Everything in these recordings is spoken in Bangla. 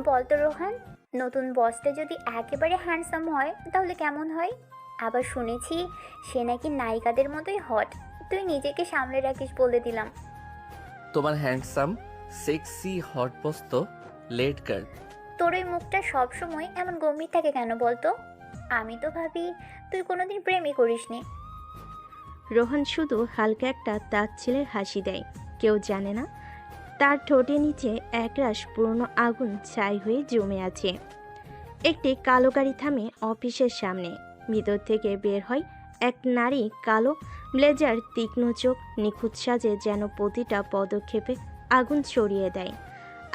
বলতো রোহান, নতুন বসটা যদি একেবারে হ্যান্ডসাম হয় তাহলে কেমন হয়? আবার শুনেছি সে নাকি নায়িকাদের মতোই হট। তুই নিজেকে সামলে রাখিস বলে দিলাম। তোমার হ্যান্ডসাম সেক্সি হট বস তো লেট গার্ল। তোর ওই মুখটা সবসময় এমন গম্ভীর থাকে কেন বলতো? আমি তো ভাবি তুই কোনোদিন প্রেমই করিসনি। রোহন শুধু হালকা একটা তাচ্ছিলের হাসি দেয়। কেউ জানে না তার ঠোঁটের নিচে একরাশ পুরনো আগুন ছাই হয়ে জমে আছে। একটি কালো গাড়ি থামে অফিসের সামনে। ভিতর থেকে বের হয় এক নারী, কালো ব্লেজার, তীক্ষ্ণ চোখ, নিখুঁত সাজে যেন প্রতিটা পদক্ষেপে আগুন ছড়িয়ে দেয়।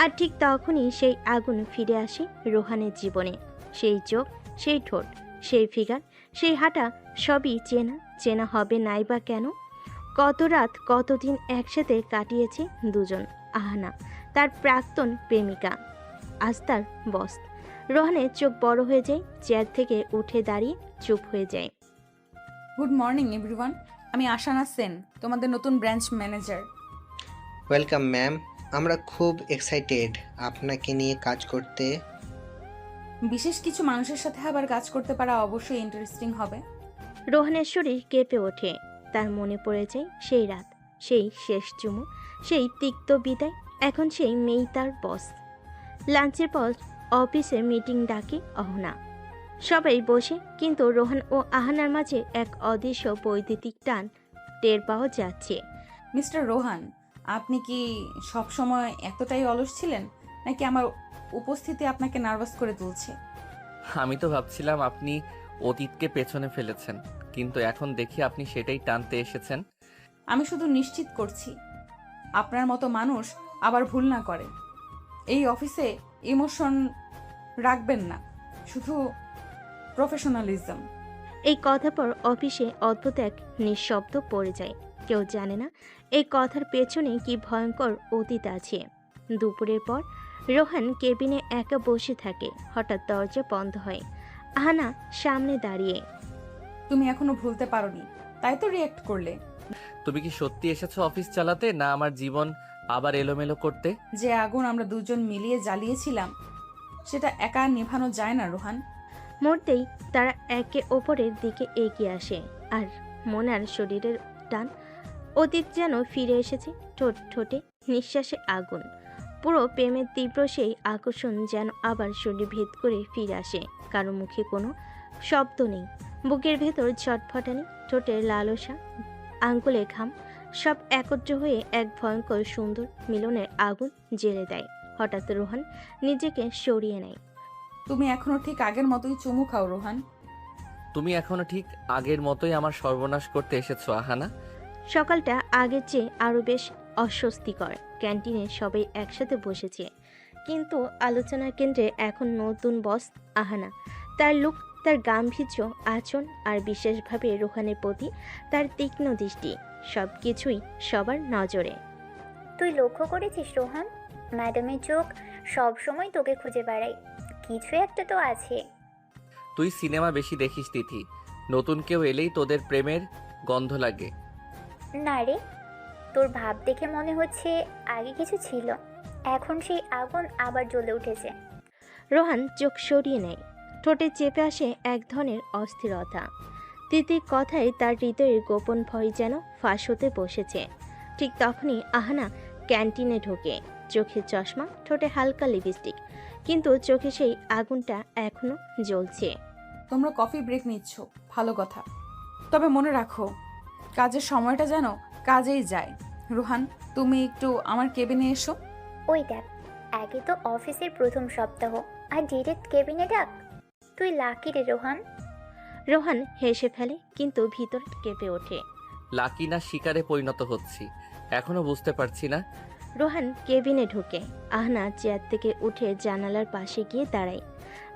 আর ঠিক তখনই সেই আগুন ফিরে আসে রোহানের জীবনে। সেই চোখ, সেই ঠোঁট, সেই ফিগার, সেই হাঁটা, সবই চেনা চেনা হবে নাই বা কেন? কত রাত, কতদিন একসাথে কাটিয়েছে দুজন। আহানা তার প্রাক্তন প্রেমিকা, আজ তার বস। রোহানের চোখ বড় হয়ে যায়, চেয়ার থেকে উঠে দাঁড়িয়ে চুপ হয়ে যায়। গুড মর্নিং এভরিওয়ান, আমি আশানা সেন, তোমাদের নতুন ব্রাঞ্চ ম্যানেজার। ওয়েলকাম ম্যাম, আমরা খুব এক্সাইটেড আপনাকে নিয়ে কাজ করতে। বিশেষ কিছু মানুষের সাথে আবার কাজ করতে পারা অবশ্যই ইন্টারেস্টিং হবে। রোহানের শরীর কেঁপে ওঠে। তার মনে পড়ে যায় সেই রাত, সেই শেষ চুমু, সেই তিক্ত বিদায়। এখন সেই মেয়েই তার বস। লাঞ্চের পর অফিসে মিটিং ডাকে অহনা। সবাই বসে, কিন্তু রোহান ও আহানার মাঝে এক অদৃশ্য বৈদ্যুতিক টান টের পাওয়া যাচ্ছে। মিস্টার রোহান, আপনি কি সবসময় এতটাই অলস ছিলেন, নাকি আমার উপস্থিতি আপনাকে নার্ভাস করে তুলছে? আমি তো ভাবছিলাম আপনি অতীতকে পেছনে ফেলেছেন, কিন্তু এখন দেখি আপনি সেটাই টানতে এসেছেন। আমি শুধু নিশ্চিত করছি আপনার মতো মানুষ আবার ভুল না করে। এই অফিসে ইমোশন রাখবেন না, শুধু প্রফেশনালিজম। এই কথার পর অফিসে অদ্ভুত এক নিঃশব্দ পড়ে যায়। কেউ জানে না এই কথার পেছনে কি ভয়ঙ্কর অতীত আছে। দুপুরের পর রোহান কেবিনে একা বসে থাকে। হঠাৎ দরজা বন্ধ হয়। আহানা সামনে দাঁড়িয়ে। তুমি এখনো ভুলতে পারোনি, তাই তো রিয়েক্ট করলে। তুমি কি সত্যি এসেছো অফিস চালাতে, না আমার জীবন আবার এলোমেলো করতে? যে আগুন আমরা দুজন মিলিয়ে জ্বালিয়েছিলাম, সেটা একা নেভানো যায় না রোহান। মুহূর্তেই তারা একে অপরের দিকে এগিয়ে আসে। আর মোনার শরীরের টান, অতীত যেন ফিরে এসেছে। ঠোঁট ঠোঁটে, নিঃশ্বাসে আগুন। পুরো প্রেমের তীব্র সেই আকর্ষণ যেন আবার শরীর ভেদ করে ফিরে আসে। কারো মুখে কোনো শব্দ নেই, বুকের ভেতর ছটফটানি, ঠোঁটের লালসা, আঙ্গুলে ঘাম, সব একত্র হয়ে এক ভয়ঙ্কর সুন্দর মিলনের আগুন জ্বেলে দেয়। হঠাৎ রোহান নিজেকে সরিয়ে নেয়। তুমি এখনো ঠিক আগের মতোই চুমু খাও রোহান। তুমি এখনো ঠিক আগের মতোই আমার সর্বনাশ করতে এসেছো আহানা। সকালটা আগের চেয়ে আরও বেশ অস্বস্তিকর। ক্যান্টিনে সবাই একসাথে বসেছে, কিন্তু আলোচনার কেন্দ্রে এখন নতুন বস আহানা। তার লুক, তার গাম্ভীর্য, আচরণ আর বিশেষভাবে রোহানের প্রতি তার তীক্ষ্ণ দৃষ্টি, সব কিছুই সবার নজরে। তুই লক্ষ্য করেছিস রোহান, ম্যাডামের চোখ সব সময় তোকে খুঁজে বেড়ায়। কিছু একটা তো আছে। তুই সিনেমা বেশি দেখিস তিথি, নতুন কেউ এলেই তোদের প্রেমের গন্ধ লাগে। না রে, তোর ভাব দেখে মনে হচ্ছে আগে কিছু ছিল, এখন সেই আগুন আবার জ্বলে উঠেছে। রোহান চোখ সরিয়ে নেয়। ঠোঁটে চেপে আসে এক ধরনের অস্থিরতা। তিতির কথায় তার হৃদয়ের গোপন ভয় যেন ফাঁস হতে বসেছে। ঠিক তখনই আহানা ক্যান্টিনে ঢোকে। চোখে চশমা, ঠোঁটে হালকা লিপস্টিক, কিন্তু চোখে সেই আগুনটা এখনো জ্বলছে। তোমরা কফি ব্রেক নিচ্ছ, ভালো কথা, তবে মনে রাখো কাজের সময়টা যেন কাজেই যায়। রোহান, তুমি একটু আমার কেবিনে এসো। ওই দেখ, আগে তো অফিসের প্রথম সপ্তাহ আর ডিরেক্ট কেবিনে ডাক। তুই লাকি রে রোহান। রোহান হেসে ফেলে, কিন্তু ভিতর কেঁপে ওঠে। লাকি না শিকারে পরিণত হচ্ছি এখনো বুঝতে পারছি না। রোহান কেবিনে ঢোকে। আহনা চেয়ার থেকে উঠে জানালার পাশে গিয়ে দাঁড়ায়।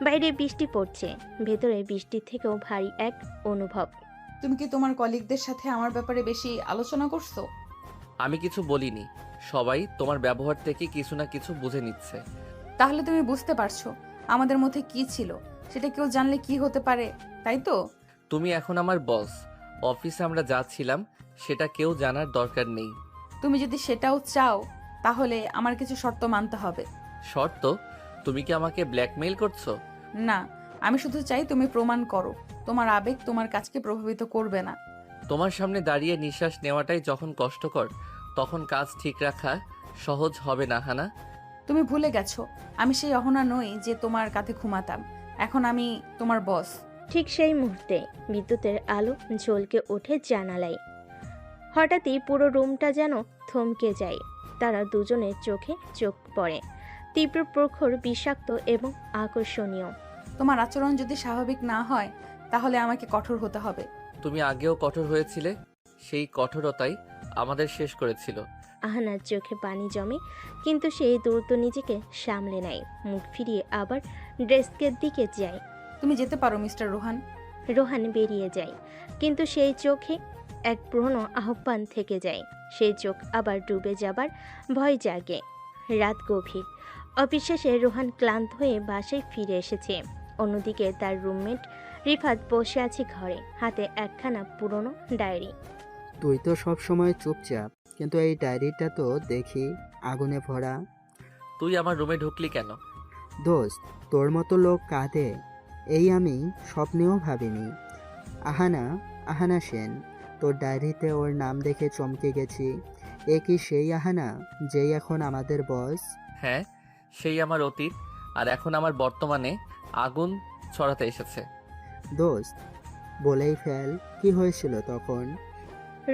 বাইরে বৃষ্টি পড়ছে, ভেতরে বৃষ্টির থেকেও ভারী এক অনুভব। তুমি কি তোমার কলিগদের সাথে আমার ব্যাপারে বেশি আলোচনা করছো? আমি কিছু বলিনি, সবাই তোমার ব্যবহার থেকে কিছু না কিছু বুঝে নিচ্ছে। তাহলে তুমি বুঝতে পারছো আমাদের মধ্যে কি ছিল, সেটা কেউ জানলে কি হতে পারে, তাই তো? তুমি এখন আমার বস, অফিসে আমরা যা ছিলাম সেটা কেউ জানার দরকার নেই। তুমি যদি সেটাও চাও, তাহলে আমার কিছু শর্ত মানতে হবে। শর্ত? তুমি কি আমাকে ব্ল্যাকমেইল করছো? না, আমি শুধু চাই তুমি প্রমাণ করো তোমার আবেগ তোমার কাজকে প্রভাবিত করবে না। তোমার সামনে দাঁড়িয়ে নিঃশ্বাস নেওয়াটাই যখন কষ্টকর, তখন কাজ ঠিক রাখা সহজ হবে না, হানা। তুমি ভুলে গেছো আমি সেই অহনা নই যে তোমার কাঁধে ঘুমাতাম। এখন আমি তোমার বস। ঠিক সেই মুহূর্তে বিদ্যুতের আলো ঝলকে ওঠে জানালায়। হঠাৎই পুরো রুমটা যেন থমকে যায়। তারা দুজনের চোখে চোখ পড়ে, তীব্র, প্রখর, বিষাক্ত এবং আকর্ষণীয়। তোমার আচরণ যদি স্বাভাবিক না হয় তাহলে আমাকে কঠোর হতে হবে। তুমি আগেও কঠোর হয়েছিলে, সেই কঠোরতাই আমাদের শেষ করেছিল। আহানার চোখে পানি জমে, কিন্তু সে দ্রুত নিজেকে সামলে নেয়। মুখ ফিরিয়ে আবার ডেস্কের দিকে যায়। তুমি যেতে পারো মিস্টার রোহান। রোহান বেরিয়ে যায়, কিন্তু সেই চোখে এক পুরনো আহ্বান থেকে যায়। সেই চোখ আবার ডুবে যাবার ভয় জাগে। রাত গভীর। অফিস শেষে রোহান ক্লান্ত হয়ে বাসায় ফিরে এসেছে। অন্যদিকে তার রুমমেট রিফাত বসে আছে ঘরে, হাতে একখানা পুরনো ডায়েরি। তুই তো সব সময় চুপচাপ, কিন্তু এই ডায়েরিটা তো দেখি আগুনে ভরা। তুই আমার রুমে ঢুকলি কেন? দোস্ত, তোর মতো লোক কাঁদে এই আমি স্বপ্নেও ভাবিনি। আহানা, আহানা সেন। তোর ডায়েরিতে ওর নাম দেখে চমকে গেছি। এ কি সেই আহানা যেই এখন আমাদের বস? হ্যাঁ, সেই আমার অতীত, আর এখন আমার বর্তমানে আগুন ছড়াতে এসেছে। দোস্ত, বলেই ফেল, কি হয়েছিল তখন?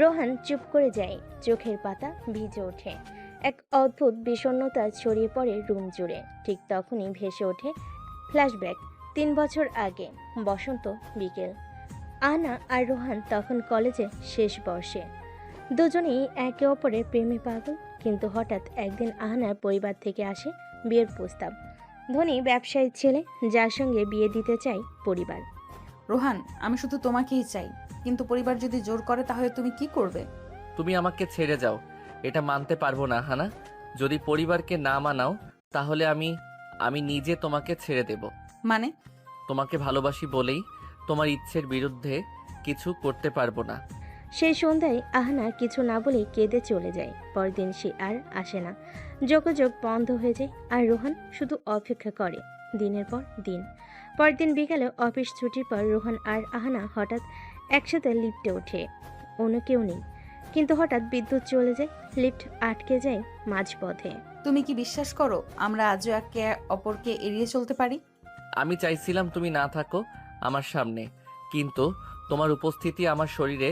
রোহান চুপ করে যায়, চোখের পাতা ভিজে ওঠে। এক অদ্ভুত বিষণ্ণতা ছড়িয়ে পড়ে রুম জুড়ে। ঠিক তখনই ভেসে ওঠে ফ্ল্যাশব্যাক। 3 বছর আগে, বসন্ত বিকেল। আহনা আর রোহান তখন কলেজে শেষ বর্ষে। দুজনেই একে অপরের প্রেমে পাগল। কিন্তু হঠাৎ একদিন আহনার পরিবার থেকে আসে বিয়ের প্রস্তাব। ধনী ব্যবসায়ী ছেলে, যার সঙ্গে বিয়ে দিতে চায় পরিবার। রোহান, আমি শুধু তোমাকেই চাই, কিন্তু পরিবার যদি জোর করে তাহলে তুমি কি করবে? তুমি আমাকে ছেড়ে যাও, এটা মানতে পারবো না, হানা। যদি পরিবারকে না মানাও তাহলে আমি নিজে তোমাকে ছেড়ে দেব। মানে? তোমাকে ভালোবাসি বলেই তোমার ইচ্ছের বিরুদ্ধে কিছু করতে পারবো না। সেই সন্ধ্যায় আহনা কিছু না বলেই কেঁদে চলে যায়। পরদিন সে আর আসে না। যোগাযোগ বন্ধ হয়ে যায়, আর রোহান শুধু অপেক্ষা করে দিনের পর দিন। পরদিন বিকালে অফিস ছুটির পর রোহান আর আহনা হঠাৎ একসাথে লিফটে ওঠে। অন্য কেউ নেই, কিন্তু হঠাৎ বিদ্যুৎ চলে যায়, লিফট আটকে যায় মাঝপথে। তুমি কি বিশ্বাস করো আমরা আজও একে অপরকে এড়িয়ে চলতে পারি? আমি চাইছিলাম তুমি না থাকো আমার সামনে, কিন্তু তোমার উপস্থিতি আমার শরীরে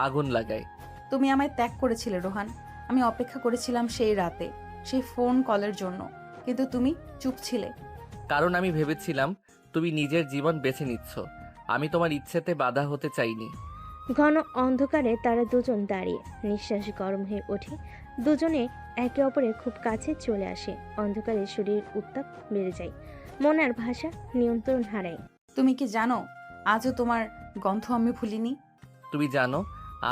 আগুন লাগায়। তুমি আমায় ত্যাগ করেছিলে রোহান। আমি অপেক্ষা করেছিলাম সেই রাতে, সেই ফোন কলের জন্য, কিন্তু তুমি চুপ ছিলে। কারণ আমি ভেবেছিলাম তুমি নিজের জীবন বেছে নিচ্ছ, আমি তোমার ইচ্ছেতে বাধা হতে চাইনি। ঘন অন্ধকারে তারা দুজন দাঁড়িয়ে, নিঃশ্বাস গরম হয়ে ওঠে। দুজনে একে অপরের খুব কাছে চলে আসে। অন্ধকারে শরীর উত্তাপ বেড়ে যায়, মন আর ভাষা নিয়ন্ত্রণ হারায়। তুমি কি জানো আজও তোমার গন্ধ আমি ভুলিনি? তুমি জানো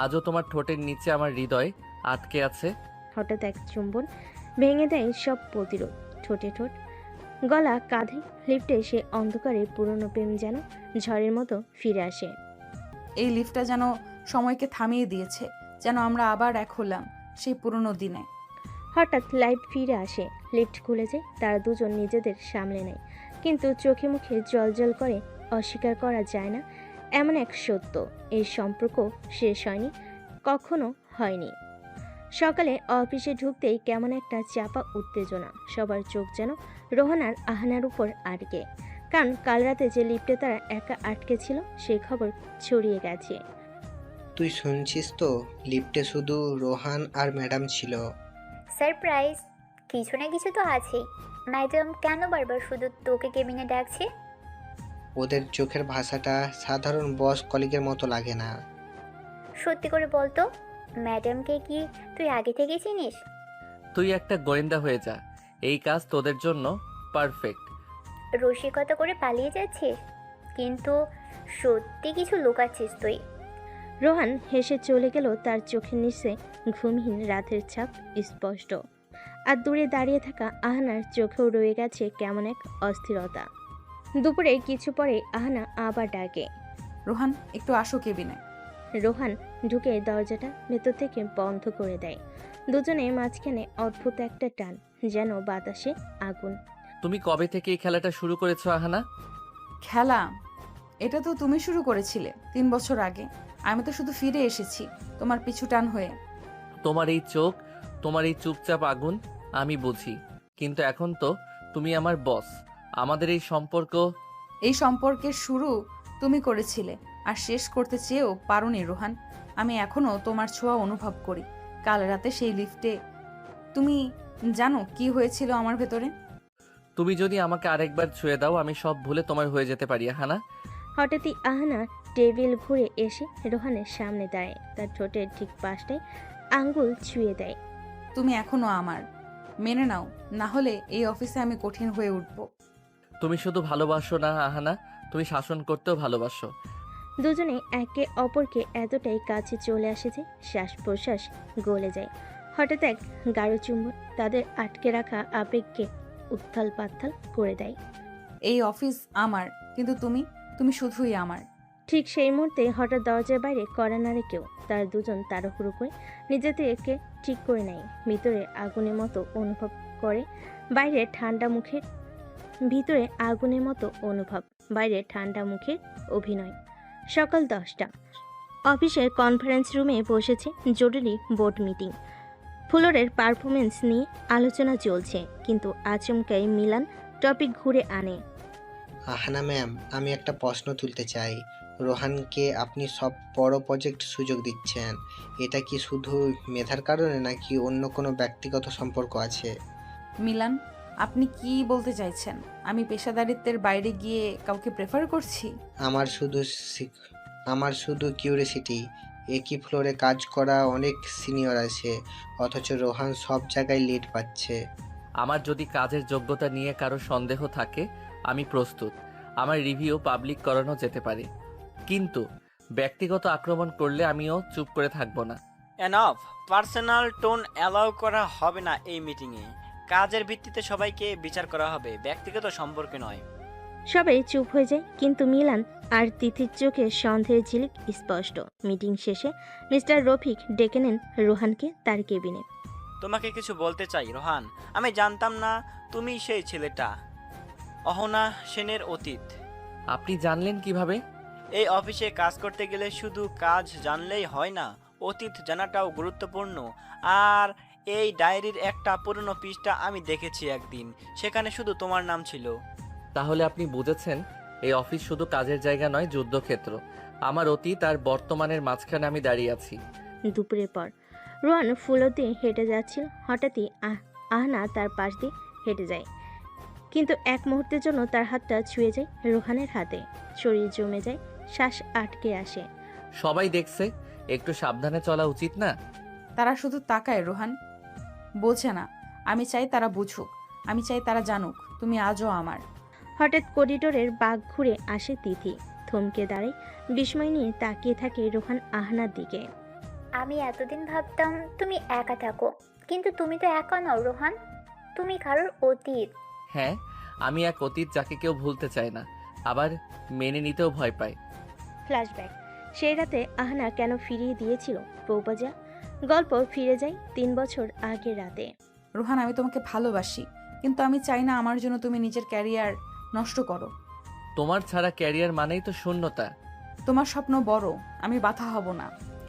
আজও তোমার ঠোঁটের নিচে আমার হৃদয় আটকে আছে। হঠাৎ এক চুম্বন ভেঙে দেয় সব প্রতিরোধ। ঠোঁটে ঠোঁট, গলা কাঁধে। লিফটে সে অন্ধকারের পুরনো প্রেম যেন ঝড়ের মতো ফিরে আসে। এই লিফটটা যেন সময়কে থামিয়ে দিয়েছে, যেন আমরা আবার এক হলাম সেই পুরনো দিনে। হঠাৎ লাইট ফিরে আসে, লিফট খুলে যায়। তারা দুজন নিজেদের সামলে নেয়, কিন্তু চোখে মুখে জল করে। অস্বীকার করা যায় না এমন এক সত্য, এই সম্পর্ক শেষ হয়নি, কখনো হয়নি। সকালে অফিসে ঢুকতেই কেমন একটা চাপা উত্তেজনা। সবার চোখ যেন রোহান আর আহনার উপর আটকে, কারণ কাল রাতে যে লিফটে তারা একা আটকে ছিল সেই খবর ছড়িয়ে গেছে। তুই শুনছিস তো, লিফটে শুধু রোহান আর ম্যাডাম ছিল। সারপ্রাইজ, কিছু না কিছু তো আছেই। ম্যাডাম কেন বারবার শুধু তোকে কেবিনে ডাকছে? ওদের চোখের ভাষাটা সাধারণ বস কলিগের মতো লাগে না। সত্যি করে বলতো, ম্যাডামকে কি তুই আগে থেকে চিনিস? তুই একটা গোয়েন্দা হয়ে যা, এই কাজ তোদের জন্য পারফেক্ট। রসিকতা করে পালিয়ে যাচ্ছিস, কিন্তু সত্যি কিছু লুকাচ্ছিস তুই। রোহান হেসে চলে গেল, তার চোখের নিচে ঘুমহীন রাতের ছাপ স্পষ্ট। আর দূরে দাঁড়িয়ে থাকা আহনার চোখেও রয়ে গেছে কেমন এক অস্থিরতা। দুপুরে কিছু পরে আহনা আবার ডাকে। রোহান, একটু আসো কেবিনে। রোহান ঢুকে দরজাটা ভেতর থেকে বন্ধ করে দেয়। দুজনের মাঝখানে অদ্ভুত একটা টান, যেন বাতাসে আগুন। তুমি কবে থেকে এই খেলাটা শুরু করেছো আহানা? খেলা? এটা তো তুমি শুরু করেছিলে 3 বছর আগে। আমি তো শুধু ফিরে এসেছি তোমার পিছু টান হয়ে। তোমার এই চোখ, তোমার এই চুপচাপ আগুন আমি বুঝি, কিন্তু এখন তো তুমি আমার বস। আমাদের এই সম্পর্ক। এই সম্পর্কের শুরু তুমি করেছিলে, আর শেষ করতে চেয়েও পারোনি রোহান। আমি এখনো তোমার ছোঁয়া অনুভব করি। কাল রাতে সেই লিফটে তুমি জানো কি হয়েছিল আমার ভেতরে? তুমি যদি আমাকে আরেকবার ছুঁয়ে দাও, আমি সব ভুলে তোমার হয়ে যেতে পারি আহানা। হঠাৎই আহানা টেবিল ঘুরে এসে রোহানের সামনে দাঁড়ায়, তার ঠোঁটের ঠিক পাশটায় আঙ্গুল ছুঁয়ে দেয়। তুমি এখনো আমার, মেনে নাও, না হলে এই অফিসে আমি কঠিন হয়ে উঠব। তুমি শুধু ভালোবাসো না আহানা, তুমি শাসন করতেও ভালোবাসো। দুজনে একে অপরকে এতটাই কাছে চলে আসে যে শ্বাস প্রশ্বাস গলে যায়। হঠাৎ এক গাঢ় চুম্বন তাদের আটকে রাখা আবেগকে উত্থাল পাত্থাল করে দেয়। এই অফিস আমার, কিন্তু তুমি তুমি শুধুই আমার। ঠিক সেই মুহূর্তে হঠাৎ দরজার বাইরে কড়া নাড়ে কেউ। তার দুজন তাড়াহুড়ো করে নিজেদেরকে ঠিক করে নেয়। ভিতরে আগুনের মতো অনুভব করে, বাইরে ঠান্ডা মুখের বাইরে ঠান্ডা মুখের অভিনয়। সকাল 10টা, অফিসের কনফারেন্স রুমে বসেছে জরুরি বোর্ড মিটিং। ফ্লোরের পারফরমেন্স নিয়ে আলোচনা চলছে, কিন্তু আচমকাই মিলান টপিক ঘুরে আনে। আহানা ম্যাম, আমি একটা প্রশ্ন তুলতে চাই। রোহানকে আপনি সব বড় প্রজেক্ট সুযোগ দিচ্ছেন, এটা কি শুধু মেধার কারণে নাকি অন্য কোনো ব্যক্তিগত সম্পর্ক আছে? মিলান, আপনি কি বলতে চাইছেন? আমি পেশাদারিত্বের বাইরে গিয়ে কাউকে প্রেফার করছি? আমার শুধু কিউরিসিটি। একই ফ্লোরে কাজ করা অনেক সিনিয়র আছে, অথচ রোহান সব জায়গায় লিড পাচ্ছে। আমার যদি কাজের যোগ্যতা নিয়ে কারো সন্দেহ থাকে, আমি প্রস্তুত। আমার রিভিউ পাবলিক করানো যেতে পারে, কিন্তু ব্যক্তিগত আক্রমণ করলে আমিও চুপ করে থাকবো না। এনাফ, পার্সোনাল টোন অ্যালাউ করা হবে না এই মিটিংয়ে। কাজের ভিত্তিতে সবাইকে বিচার করা হবে, ব্যক্তিগত সম্পর্কে নয়। সবাই চুপ হয়ে যায়, কিন্তু মিলান আর তিথির চোখে সন্দেহের ঝিলিক স্পষ্ট। মিটিং শেষে মিস্টার রফিক ডেকে নেন রোহানকে তার কেবিনে। তোমাকে কিছু বলতে চাই রোহান। আমি জানতাম না তুমি সেই ছেলেটা, অহনা সেনের অতীত। আপনি জানলেন কিভাবে? এই অফিসে কাজ করতে গেলে শুধু কাজ জানলেই হয় না, অতীত জানাটাও গুরুত্বপূর্ণ। আর এই ডায়েরির একটা পুরনো পৃষ্ঠা আমি দেখেছি একদিন, সেখানে শুধু তোমার নাম ছিল। তাহলে আপনি বুঝেছেন, এই অফিস শুধু কাজের জায়গা নয়, যুদ্ধক্ষেত্র। আমার অতীত আর বর্তমানের মাঝখানে আমি দাঁড়িয়ে আছি। দুপুরের পর রোহান ফুলো দিয়ে হেঁটে যাচ্ছিল। হঠাৎই আহনা তার পাশ দিয়ে হেঁটে যায়, কিন্তু এক মুহূর্তের জন্য তার হাতটা ছুঁয়ে যায় রোহানের হাতে। শরীর জমে যায়, শ্বাস আটকে আসে। সবাই দেখছে, একটু সাবধানে চলা উচিত না? তারা শুধু তাকায় রোহান, বোঝে না। আমি চাই তারা বুঝুক, আমি চাই তারা জানুক তুমি আজও আমার। হঠাৎ করিডোরের বাঘ ঘুরে আসে তিথি। থমকে দাঁড়ায়, বিস্ময় নিয়ে তাকিয়ে থাকে রোহান আহনার দিকে। আমি এতদিন ভাবতাম তুমি একা থাকো, কিন্তু তুমি তো একা নও রোহান, তুমি কারোর অতীত। হ্যাঁ, আমি এক অতীত যাকে কেউ ভুলতে চায় না, আবার মেনে নিতেও ভয় পায়। ফ্ল্যাশব্যাক, সেই রাতে আহনা কেন ফিরিয়ে দিয়েছিল পৌপাজা। গল্প ফিরে যায় 3 বছর আগের রাতে। রোহান, আমি তোমাকে ভালোবাসি, কিন্তু আমি চাই না আমার জন্য তুমি নিজের ক্যারিয়ার নষ্ট করো। তোমার ছাড়া ক্যারিয়ার মানেই তো শূন্যতা। তোমার স্বপ্ন বড়, আমি বাধা হব না।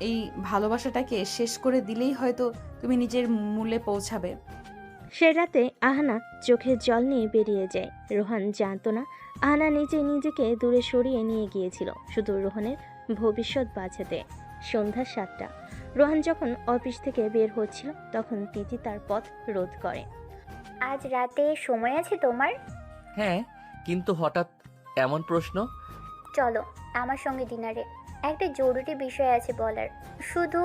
এই ভালোবাসাটাকে শেষ করে দিলেই হয়তো তুমি নিজের মূলে পৌঁছাবে। সে রাতে আহনা চোখের জল নিয়ে বেরিয়ে যায়। রোহান জানতো না আহনা নিজেকে দূরে সরিয়ে নিয়ে গিয়েছিল শুধু রোহানের ভবিষ্যৎ বাঁচাতে। সন্ধ্যা 7টা, রোহান যখন অফিস থেকে বের হচ্ছিল তখন তিথি তার পথ রোধ করে। আজ রাতে সময় আছে তোমার? হ্যাঁ, কিন্তু হঠাৎ এমন প্রশ্ন? চলো আমার সঙ্গে ডিনারে, একটা জরুরি বিষয় আছে বলার, শুধু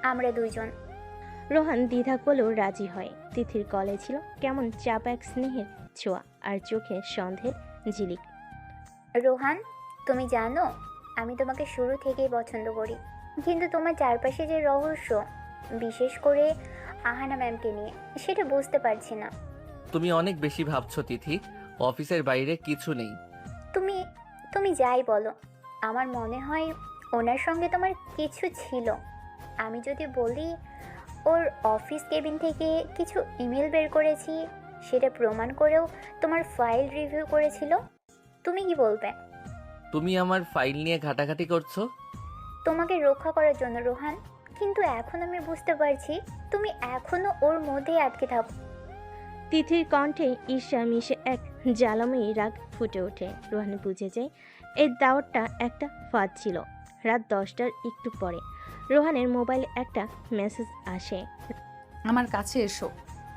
আমরা দুজন। রোহান দ্বিধা করলেও রাজি হয়। তিথির গলায় ছিল কেমন চাপা এক স্নেহের ছোঁয়া, আর চোখে সন্দেহের ঝিলিক। রোহান, তুমি জানো আমি তোমাকে শুরু থেকেই পছন্দ করি, কিন্তু তোমার চারপাশে যে রহস্য, বিশেষ করে আহানা ম্যামকে নিয়ে, সেটা বুঝতে পারছি না। তুমি অনেক বেশি ভাবছো তিথি, অফিসের বাইরে কিছু নেই। তুমি তুমি যাই বলো, আমার মনে হয় ওনার সঙ্গে তোমার কিছু ছিল। আমি যদি বলি ওর অফিস কেবিন থেকে কিছু ইমেল বের করেছি, সেটা প্রমাণ করেও তোমার ফাইল রিভিউ করেছিল। তুমি কি বলবে? তুমি আমার ফাইল নিয়ে ঘাটাঘাটি করছো? তোমাকে রক্ষা করার জন্য রোহান, কিন্তু এখন আমি বুঝতে পারছি তুমি এখনো ওর মধ্যেই আটকে থাকো। তিথির কণ্ঠে ঈর্ষা মিশে এক জ্বালাময়ী রাগ ফুটে ওঠে। রোহান বুঝে যায় এই দাওয়াতটা একটা ফাঁদ ছিল। রাত 10টার একটু পরে রোহানের মোবাইলে একটা মেসেজ আসে। আমার কাছে এসো,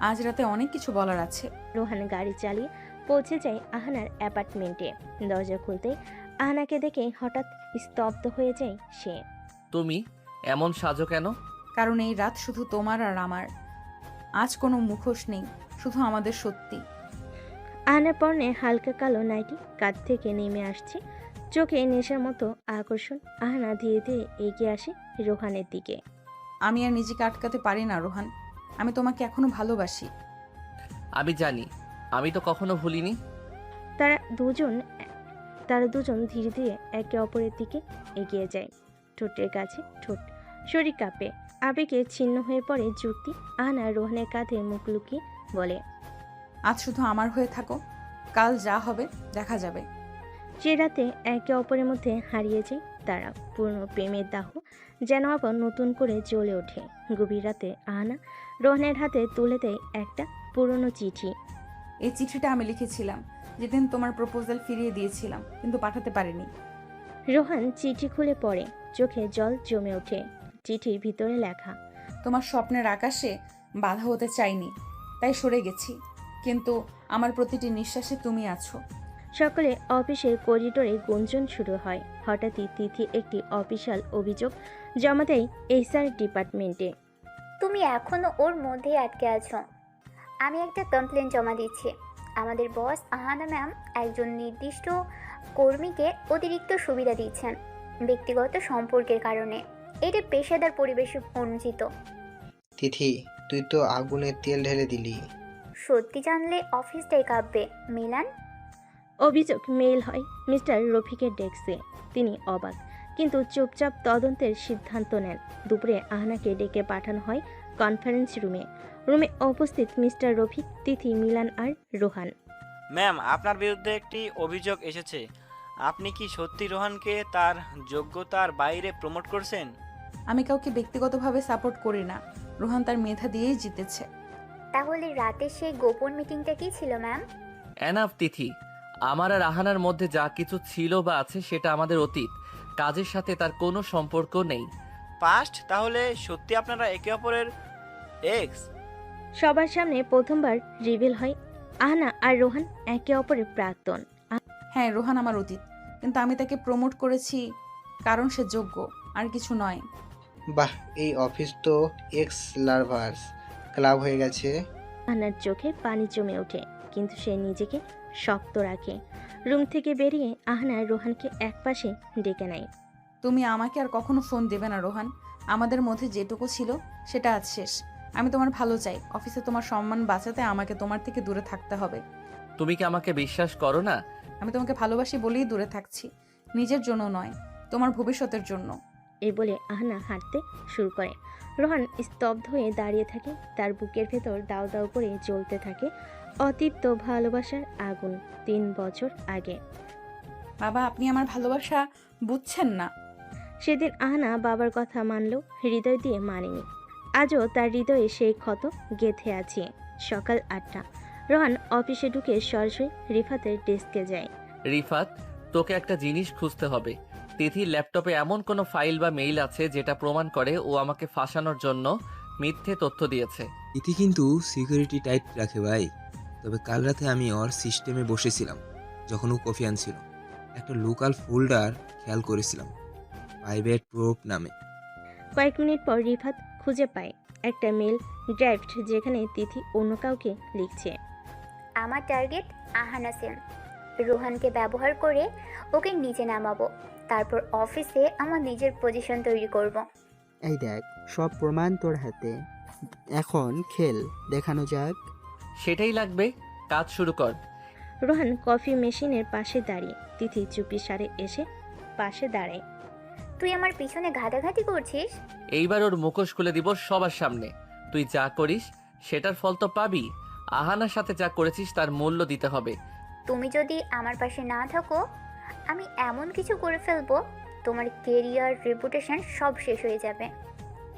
আজ রাতে অনেক কিছু বলার আছে। রোহান গাড়ি চালিয়ে পৌঁছে যায় আহানার অ্যাপার্টমেন্টে। দরজা খুলতেই আহানাকে দেখে হঠাৎ স্তব্ধ হয়ে যায় সে। তুমি এমন সাজো কেন? কারণ এই রাত শুধু তোমার আর আমার। আজ কোনো মুখোশ নেই, শুধু আমাদের সত্যি। আহানার পরনে হালকা কালো নাইটি কাঁধ থেকে নেমে আসছে, চোখে নেশার মতো আকর্ষণ। আহানা ধীরে ধীরে এগিয়ে আসে রোহানের দিকে। আমি আর নিজেকে আটকাতে পারি না রোহান, আমি তোমাকে এখনো ভালোবাসি। আমি জানি, আমি তো কখনো ভুলিনি। তারা দুজন ধীরে ধীরে একে অপরের দিকে এগিয়ে যায়, ঠোঁটের কাছে ঠোঁট। শরীর কাঁপে, আবেগে ছিন্ন হয়ে পড়ে যুক্তি। আহানা রোহানের কাঁধে মুখ লুকিয়ে বলে, আজ শুধু আমার হয়ে থাকো, কাল যা হবে দেখা যাবে। সে রাতে একে অপরের মধ্যে হারিয়ে যায় তারা। পুরনো প্রেমের দাহ যেন আবার নতুন করে জ্বলে ওঠে। গভীর রাতে আহানা রোহানের হাতে তুলে দেয় একটা পুরনো চিঠি। এই চিঠিটা আমি লিখেছিলাম যেদিন তোমার প্রপোজাল ফিরিয়ে দিয়েছিলাম, কিন্তু পাঠাতে পারিনি। রোহান চিঠি খুলে পড়ে, চোখে জল জমে ওঠে। চিঠির ভিতরে লেখা, তোমার স্বপ্নের আকাশে বাধা হতে চাইনি, তাই সরে গেছি, কিন্তু আমার প্রতিটি নিঃশ্বাসে তুমি আছো। সকলে অফিসের করিডোরে গুঞ্জন শুরু হয়। হঠাৎই তিথি একটি অফিসিয়াল অভিযোগ জমা দেয় এইচআর ডিপার্টমেন্টে। তুমি এখনো ওর মধ্যেই আটকে আছো। আমি একটা কমপ্লেন জমা দিচ্ছি। আমাদের বস আহানা ম্যাম একজন নির্দিষ্ট কর্মীকে অতিরিক্ত সুবিধা দিচ্ছেন ব্যক্তিগত সম্পর্কের কারণে। এটা পেশাদার পরিবেশে অনুচিত। তিথি, তুই তো আগুনে তেল ঢেলে দিলি। সত্যি জানলে অফিসটাই কাঁপবে মিলান। অভিযোগ মেইল হয় মিস্টার রফিকের ডেস্কে। তিনি অবাক, কিন্তু চুপচাপ তদন্তের সিদ্ধান্ত নেন। দুপুরে আহনাকে ডেকে পাঠানো হয় কনফারেন্স রুমে। রুমে উপস্থিত মিস্টার রফিক, তিথি, মিলান আর রোহান। ম্যাম, আপনার বিরুদ্ধে একটি অভিযোগ এসেছে। আপনি কি সত্যি রোহানকে তার যোগ্যতার বাইরে প্রমোট করছেন? আমি কাউকে ব্যক্তিগতভাবে সাপোর্ট করি না, রোহান তার মেধা দিয়েই জিতেছে। তাহলে রাতে সেই গোপন মিটিংটা কি ছিল ম্যাম? এনাফ তিথি, আমার আর আহানার মধ্যে যা কিছু ছিল বা আছে সেটা আমাদের অতীত। কাজের সাথে তার কোনো সম্পর্ক নেই। পাস্ট? তাহলে সত্যি আপনারা একে অপরের এক্স? সবার সামনে প্রথমবার রিভিল হয় আহনা আর রোহান একে অপরের প্রাক্তন। হ্যাঁ, রোহান আমার অতীত, কিন্তু আমি তাকে প্রমোট করেছি কারণ সে যোগ্য, আর কিছু নয়। বাহ, এই অফিস তো এক্স লাভার্স ক্লাব হয়ে গেছে। আহনার চোখে পানি জমে ওঠে, কিন্তু সে নিজেকে শক্ত রাখে। রুম থেকে বেরিয়ে আহনা রোহানকে একপাশে ডেকে নেয়। তুমি আমাকে আর কখনো ফোন দেবে না রোহান। আমাদের মধ্যে যেটুকু ছিল সেটা আজ শেষ। আমি তোমার ভালো চাই, অফিসে তোমার সম্মান বাঁচাতে আমাকে তোমার থেকে দূরে থাকতে হবে। তুমি কি আমাকে বিশ্বাস করো না? আমি তোমাকে ভালোবাসি বলেই দূরে থাকছি, নিজের জন্য নয়, তোমার ভবিষ্যতের জন্য। এই বলে আহনা হাঁটতে শুরু করে। রোহান স্তব্ধ হয়ে দাঁড়িয়ে থাকে, তার বুকের ভেতর দাউ দাউ করে জ্বলতে থাকে অতৃপ্ত ভালোবাসার আগুন। 3 বছর আগে। বাবা, আপনি আমার ভালোবাসা বুঝছেন না। সেদিন আহনা বাবার কথা মানলেও হৃদয় দিয়ে মানেনি। আজও তার হৃদয়ে সেই ক্ষত গেঁথে আছে। সকাল 8টা। রোহান অফিসে ঢুকে সরাসরি রিফাতের ডেস্কে যায়। রিফাত, তোকে একটা জিনিস খুঁজতে হবে। তিথির ল্যাপটপে এমন কোনো ফাইল বা মেইল আছে যেটা প্রমাণ করে ও আমাকে ফাঁসানোর জন্য মিথ্যে তথ্য দিয়েছে। ইতি কিন্তু সিকিউরিটি টাইট রাখে ভাই। তবে কাল রাতে আমি ওর সিস্টেমে বসেছিলাম যখন ও কফি আনছিল। একটা লোকাল ফোল্ডার খেয়াল করেছিলাম, প্রাইভেট প্রোপ নামে। কয়েক মিনিট পর রিফাত খুঁজে পায় একটা মেল ড্রাফট, যেখানে তিথি অন্য কাউকে লিখছে। আমার টার্গেট আহানা সেন। রোহানকে ব্যবহার করে ওকে নিচে নামাবো, তারপর অফিসে আমার নিজের পজিশন তৈরি করব। এই দেখ, সব প্রমাণ তোর হাতে। এখন খেল দেখানো যাক। সেটাই লাগবে, কাজ শুরু কর। রোহান কফি মেশিনের পাশে দাঁড়িয়ে, তিথি চুপি সারে এসে পাশে দাঁড়ায়। তুই আমার পিছনে ঘাটাঘাটি করছিস? এইবার ওর মুখোশ খুলে দিব সবার সামনে। তুই যা করিস সেটার ফল তো পাবি। আহানার সাথে যা করেছিস তার মূল্য দিতে হবে। তুমি যদি আমার পাশে না থাকো, আমি এমন কিছু করে ফেলবো, তোমার কেরিয়ার রেপুটেশন সব শেষ হয়ে যাবে।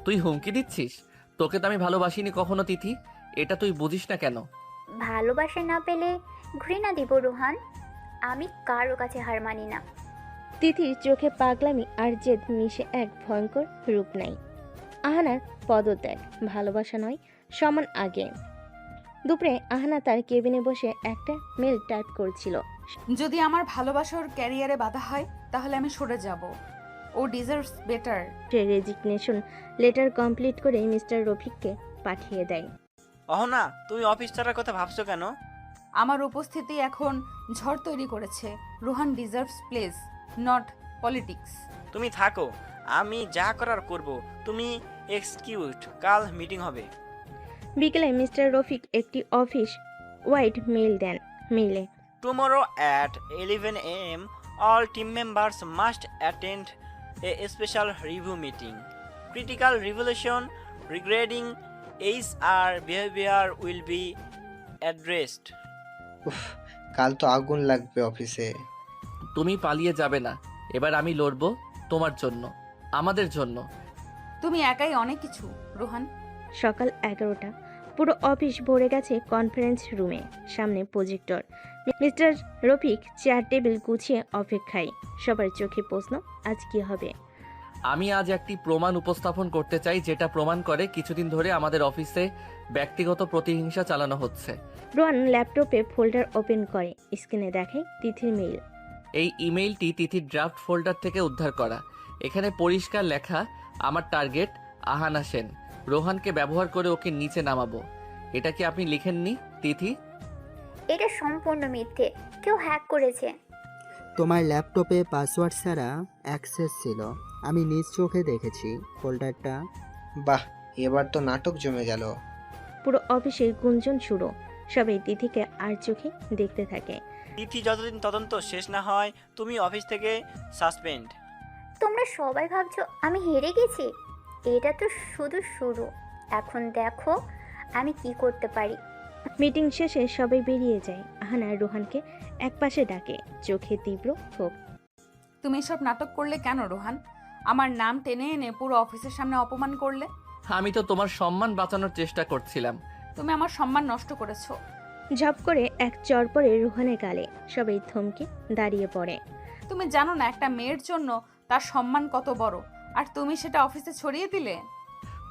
তুই হুমকি দিচ্ছিস? তোকে তো আমি ভালোবাসিনি কখনো তিথি, এটা তুই বুঝিস না কেন? ভালোবাসা না পেলে ঘৃণা দিব রোহান। আমি কারো কাছে হার মানি না। তিথির চোখে পাগলামি আর জেদ মিশে এক ভয়ঙ্কর রূপ নাই। আহানার পদত্যাগ ভালোবাসা নয়, সমান আগে। দুপুরে আহানা তার কেবিনে বসে একটা মেল টাইপ করছিল। যদি আমার ভালোবাসার ক্যারিয়ারে বাধা হয় তাহলে আমি সরে যাব। ও ডিজার্ভস বেটার। সে রেজিগনেশন লেটার কমপ্লিট করে মিস্টার রফিককে পাঠিয়ে দেয়। অহনা, তুমি অফিস ছাড়ার কথা ভাবছো কেন? আমার উপস্থিতি এখন ঝড় তৈরি করেছে। Rohan deserves place, not politics. তুমি থাকো, আমি যা করার করব। তুমি এক্সকিউট, কাল মিটিং হবে। বিকেলে মিস্টার রফিক একটি অফিস ওয়াইড মেইল দেন। মেইলে Tomorrow at 11 a.m., all team members must attend a special review meeting. Critical revelation regarding HR behavior will be addressed. উফ, কাল তো আগুন লাগবে অফিসে। তুমি পালিয়ে যাবে না, এবার আমি লড়বো তোমার জন্য, আমাদের জন্য। তুমি একাই অনেক কিছু রোহান। সকাল 11টা, পুরো অফিস ভরে গেছে কনফারেন্স রুমে। সামনে projector. Mister Rafiq chair table গুছিয়ে অপেক্ষায়। সবার চোখে প্রশ্ন, আজ কি হবে? আমি আজ একটি প্রমাণ উপস্থাপন করতে চাই, যেটা প্রমাণ করে কিছুদিন ধরে আমাদের অফিসে ব্যক্তিগত প্রতিহিংসা চালানো হচ্ছে। রোহান ল্যাপটপে ফোল্ডার ওপেন করে। স্ক্রিনে দেখায় তিথির মেইল। এই ইমেইলটি তিথির ড্রাফট ফোল্ডার থেকে উদ্ধার করা। এখানে পরিষ্কার লেখা, আমার টার্গেট আহানা সেন। রোহানকে ব্যবহার করে ওকে নিচে নামাবো। এটা কি আপনি লিখেননি তিথি? এটা সম্পূর্ণ মিথ্যে। কেউ হ্যাক করেছে। তোমার ল্যাপটপে পাসওয়ার্ড ছাড়া অ্যাক্সেস ছিল, আমি নিজ চোখে দেখেছি ফোল্ডারটা। বাহ, এবার তো নাটক জমে গেল। পুরো অফিসে গুঞ্জন শুরু। সবাই তিথিকে আর চোখে দেখতে থাকে। তিথি, যতদিন তদন্ত শেষ না হয় তুমি অফিস থেকে সাসপেন্ড। তোমরা সবাই ভাবছো আমি হেরে গেছি। এটা তো শুধু শুরু। এখন দেখো আমি কি করতে পারি। মিটিং শেষে সবাই বেরিয়ে যায়। আহানা রোহানকে একপাশে ডাকে, চোখে তীব্র ক্ষোভ। তুমি এসব নাটক করলে কেন রোহান? আমার নাম টেনে এনে পুরো অফিসের সামনে অপমান করলে। আমি তো তোমার সম্মান বাঁচানোর চেষ্টা করছিলাম। তুমি আমার সম্মান নষ্ট করেছো। ঝপ করে এক চড় পড়ে রোহানের গালে। সবাই থমকে দাঁড়িয়ে পড়ে। তুমি জানো না একটা মেয়ের জন্য তার সম্মান কত বড়, আর তুমি সেটা অফিসে ছড়িয়ে দিলে।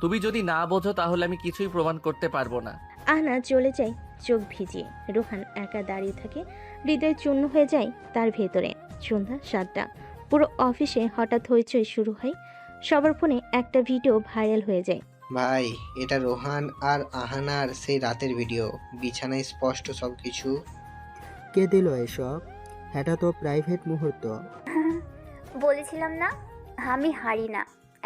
তুমি যদি না বোঝো তাহলে আমি কিছুই প্রমাণ করতে পারবো না। আহনা চলে যায় চোখ ভিজিয়ে। রোহান একা দাঁড়িয়ে থাকে, হৃদয় চূর্ণ হয়ে যায় তার ভেতরে। সন্ধ্যা 7টা, পুরো অফিসে হঠাৎ হইচই শুরু হয়। সবার ফোনে একটা ভিডিও ভাইরাল হয়ে যায়। ভাই, এটা রোহান আর আহানার সেই রাতের ভিডিও, বিছানায় স্পষ্ট সব কিছু। কে দিল এসব? এটা তো প্রাইভেট মুহূর্ত। বলেছিলাম না আমি হারি না।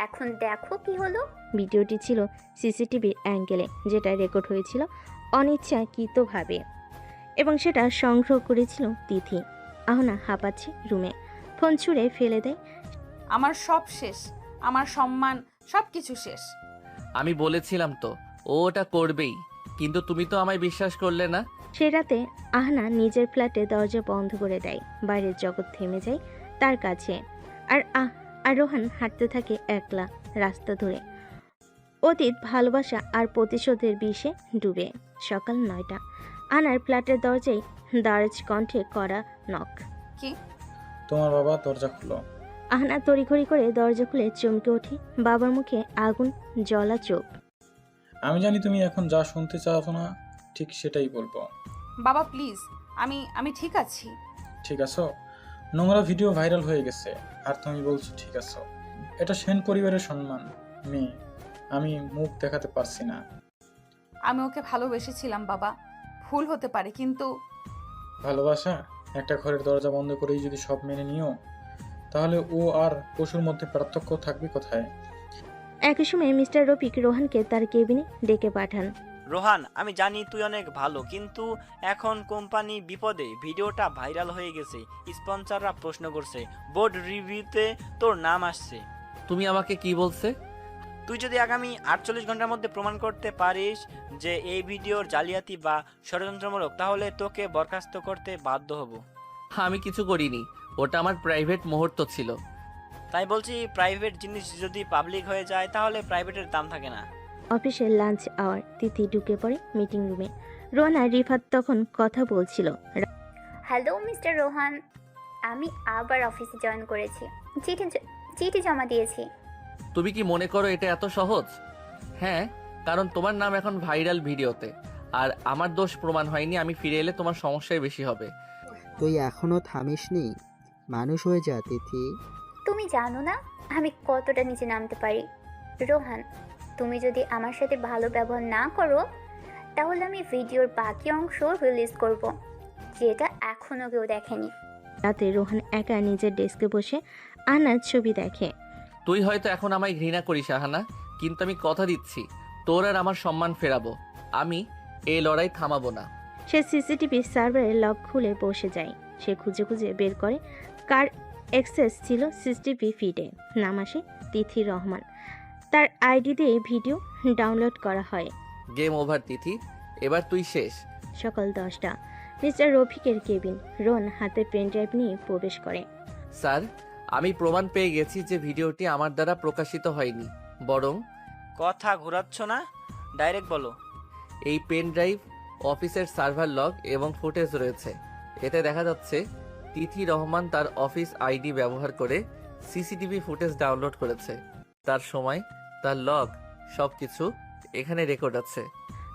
এখন দেখো কি হলো। ভিডিওটি ছিল সিসিটিভির অ্যাঙ্গেলে, যেটা রেকর্ড হয়েছিল অনিচ্ছাকৃতভাবে, এবং সেটা সংগ্রহ করেছিল তিথি। আহনা হাঁপাচ্ছে রুমে, ফোন ছুঁড়ে ফেলে দেয়। আমার সব শেষ, আমার সম্মান সব কিছু শেষ। আমি বলেছিলাম তো ও ওটা করবেই, কিন্তু তুমি তো আমায় বিশ্বাস করলে না। সে রাতে আহনা নিজের ফ্ল্যাটে দরজা বন্ধ করে দেয়। বাইরের জগৎ থেমে যায় তার কাছে। আর রোহান হাঁটতে থাকে একলা রাস্তা ধরে, অতীত, ভালোবাসা আর প্রতিশোধের বিষে ডুবে। সকাল 9টা, আনার ফ্ল্যাটের দরজায় দারাজ কণ্ঠে করা নক। কি? তোমার বাবা, দরজা খুলো। আহনা তড়িঘড়ি করে দরজা খুলে চমকে ওঠে। বাবার মুখে আগুন জ্বলা চোখ। আমি জানি তুমি এখন যা শুনতে চাও না, ঠিক সেটাই বলবো। বাবা প্লিজ, আমি ঠিক আছি। ঠিক আছো? নোংরা ভিডিও ভাইরাল হয়ে গেছে আর তুমি বলছো ঠিক আছো? এটা সেন পরিবারের সম্মান। মেয়ে, আমি মুখ দেখাতে পারছি না। আমি ওকে ভালোবেসেছিলাম বাবা, ভুল হতে পারে, কিন্তু ভালোবাসা একটা ঘরের দরজা বন্ধ করেই যদি সব মেনে নিও, তাহলে ও আর পশুর মধ্যে পার্থক্য থাকবে কোথায়? একই সময় মিস্টার রফিক রোহানকে তার কেবিনে ডেকে পাঠান। রোহান, আমি জানি তুই অনেক ভালো, কিন্তু এখন কোম্পানি বিপদে। ভিডিওটা ভাইরাল হয়ে গেছে, স্পন্সররা প্রশ্ন করছে, বোর্ড রিভিউতে তোর নাম আসছে। তুমি আমাকে কি বলছে? তুই যদি আগামী 48 ঘন্টার মধ্যে প্রমাণ করতে পারিস যে এই ভিডিওর জালিয়াতি বা ষড়যন্ত্রমূলক, তাহলে তোকে বরখাস্ত করতে বাধ্য হব। আমি কিছু করিনি, ওটা আমার প্রাইভেট মুহূর্ত ছিল। তাই বলছি, প্রাইভেট জিনিস যদি পাবলিক হয়ে যায় তাহলে প্রাইভেটের দাম থাকে না। অফিসের লাঞ্চ আওয়ার, তিথি ঢুকে পড়ে মিটিং রুমে। রোহান আর রিফাত তখন কথা বলছিল। হ্যালো মিস্টার রোহান, আমি আবার অফিসে জয়েন করেছি। চিঠি জমা দিয়েছি। তুমি কি মনে করো এটা এত সহজ? হ্যাঁ, কারণ তোমার নাম এখন ভাইরাল ভিডিওতে, আর আমার দোষ প্রমাণ হয়নি। আমি ফিরে এলে তোমার সমস্যাই বেশি হবে। তুই এখনও থামিসনি? মানুষ হয়ে যা তিথি। তুমি জানো না আমি কতটা নিচে নামতে পারি। রোহান, তুমি যদি আমার সাথে ভালো ব্যবহার না করো তাহলে আমি ভিডিওর বাকি অংশ রিলিজ করব, যেটা এখনও কেউ দেখেনি। রাতে রোহান একা নিজের ডেস্কে বসে আহনার ছবি দেখে। তুই হয়তো এখন আমায় ঘৃণা করিস আহানা, কিন্তু আমি কথা দিচ্ছি তোর আর আমার সম্মান ফেরাবো। আমি এই লড়াই থামাবো না। সে সিসিটিভি সার্ভারের লক খুলে বসে যায়। সে খুঁজে খুঁজে বের করে কার অ্যাক্সেস ছিল সিসিটিভি ফিডে। নাম আসে তিথি রহমান। তার আইডি দিয়ে ভিডিও ডাউনলোড করা হয়। গেম ওভার তিথি, এবার তুই শেষ। সকাল 10টা, মিস্টার রফিকের কেবিন। রোহন হাতে পেন ড্রাইভ নিয়ে প্রবেশ করে। স্যার, আমি প্রমাণ পেয়ে গেছি যে ভিডিওটি আমার দ্বারা প্রকাশিত হয়নি, বরং কথা ঘোরাচ্ছ না, ডাইরেক্ট বলো। এই পেন ড্রাইভ, অফিসের সার্ভার লগ এবং ফুটেজ রয়েছে। এতে দেখা যাচ্ছে তিথি রহমান তার অফিস আইডি ব্যবহার করে সিসিটিভি ফুটেজ ডাউনলোড করেছে। তার সময়, তার লগ, সবকিছু এখানে রেকর্ড আছে।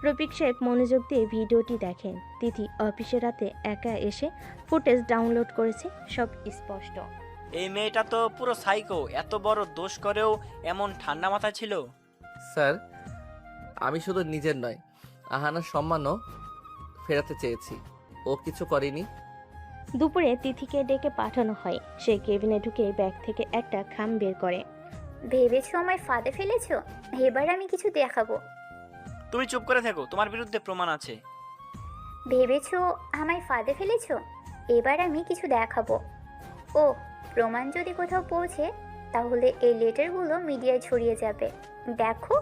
রফিক সাহেব মনোযোগ দিয়ে ভিডিওটি দেখেন। তিথি অফিসে রাতে একা এসে ফুটেজ ডাউনলোড করেছে, সব স্পষ্ট। এই মেয়েটা তো পুরো সাইকো, এত বড় দোষ করেও এমন ঠান্ডা মাথা ছিল। স্যার, আমি শুধু নিজের নয়, আহানার সম্মানও ফেরাতে চেয়েছি। ও কিছু করেনি। দুপুরে তিথিকে ডেকে পাঠানো হয়। সে কেবিনে ঢুকে ব্যাগ থেকে একটা খাম বের করে। ভেবেছো আমায় ফাঁদে ফেলেছো? এবার আমি কিছু দেখাবো। তুমি চুপ করে থেকো, তোমার বিরুদ্ধে প্রমাণ আছে। ভেবেছো আমায় ফাঁদে ফেলেছো? এবার আমি কিছু দেখাবো। ও, প্রমাণ যদি কোথাও পৌঁছে তাহলে এই লেটারগুলো মিডিয়ায় ছড়িয়ে যাবে। দেখো,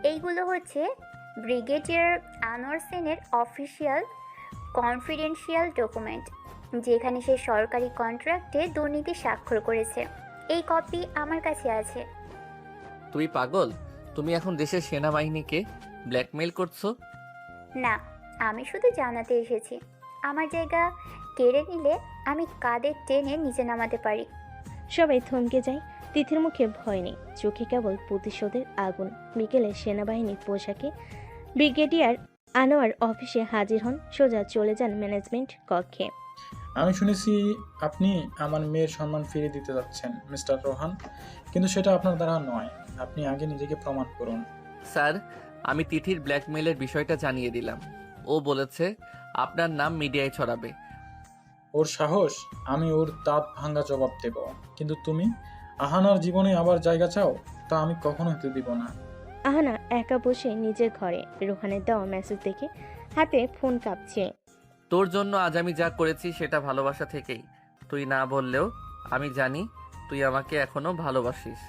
এইগুলো হচ্ছে ব্রিগেডিয়ার আনোয়ার সেনের অফিসিয়াল কনফিডেন্সিয়াল ডকুমেন্ট, যেখানে সে সরকারি কন্ট্রাক্টে দুর্নীতি স্বাক্ষর করেছে। এই কপি আমার কাছে আছে। তুই পাগল? তুমি এখন দেশের সেনাবাহিনীকে ব্ল্যাকমেইল করছো? না, আমি শুধু জানাতে এসেছি আমার জায়গা কেড়ে নিলে আমি কাঁধে টেনে নিচে নামাতে পারি। সবাই থমকে যায়। তিথির মুখে ভয় নেই, চোখে কেবল প্রতিশোধের আগুন। বিকেলে সেনাবাহিনীর পোশাকে ব্রিগেডিয়ার আনোয়ার অফিসে হাজির হন। সোজা চলে যান ম্যানেজমেন্ট কক্ষে। আমি শুনেছি আপনি আমার মেয়ের সম্মান ফিরিয়ে দিতে যাচ্ছেন মিস্টার রোহান, কিন্তু সেটা আপনার দ্বারা নয়। আপনি আগে নিজেকে প্রমাণ করুন। স্যার, আমি তিথির ব্ল্যাকমেইলের বিষয়টা জানিয়ে দিলাম। ও বলেছে আপনার নাম মিডিয়ায় ছড়াবে। ওর সাহস, আমি ওর দাঁত ভাঙা জবাব দেব। কিন্তু তুমি আহানার জীবনে আবার জায়গা চাও? তা আমি কখনো হতে দিব না। আহানা একা বসে নিজের ঘরে। রোহানের দেওয়া মেসেজ দেখে হাতে ফোন কাঁপছে। তোর জন্য আজ আমি যা করেছি সেটা ভালোবাসা থেকেই। তুই না বললেও আমি জানি তুই আমাকে এখনো ভালোবাসিস।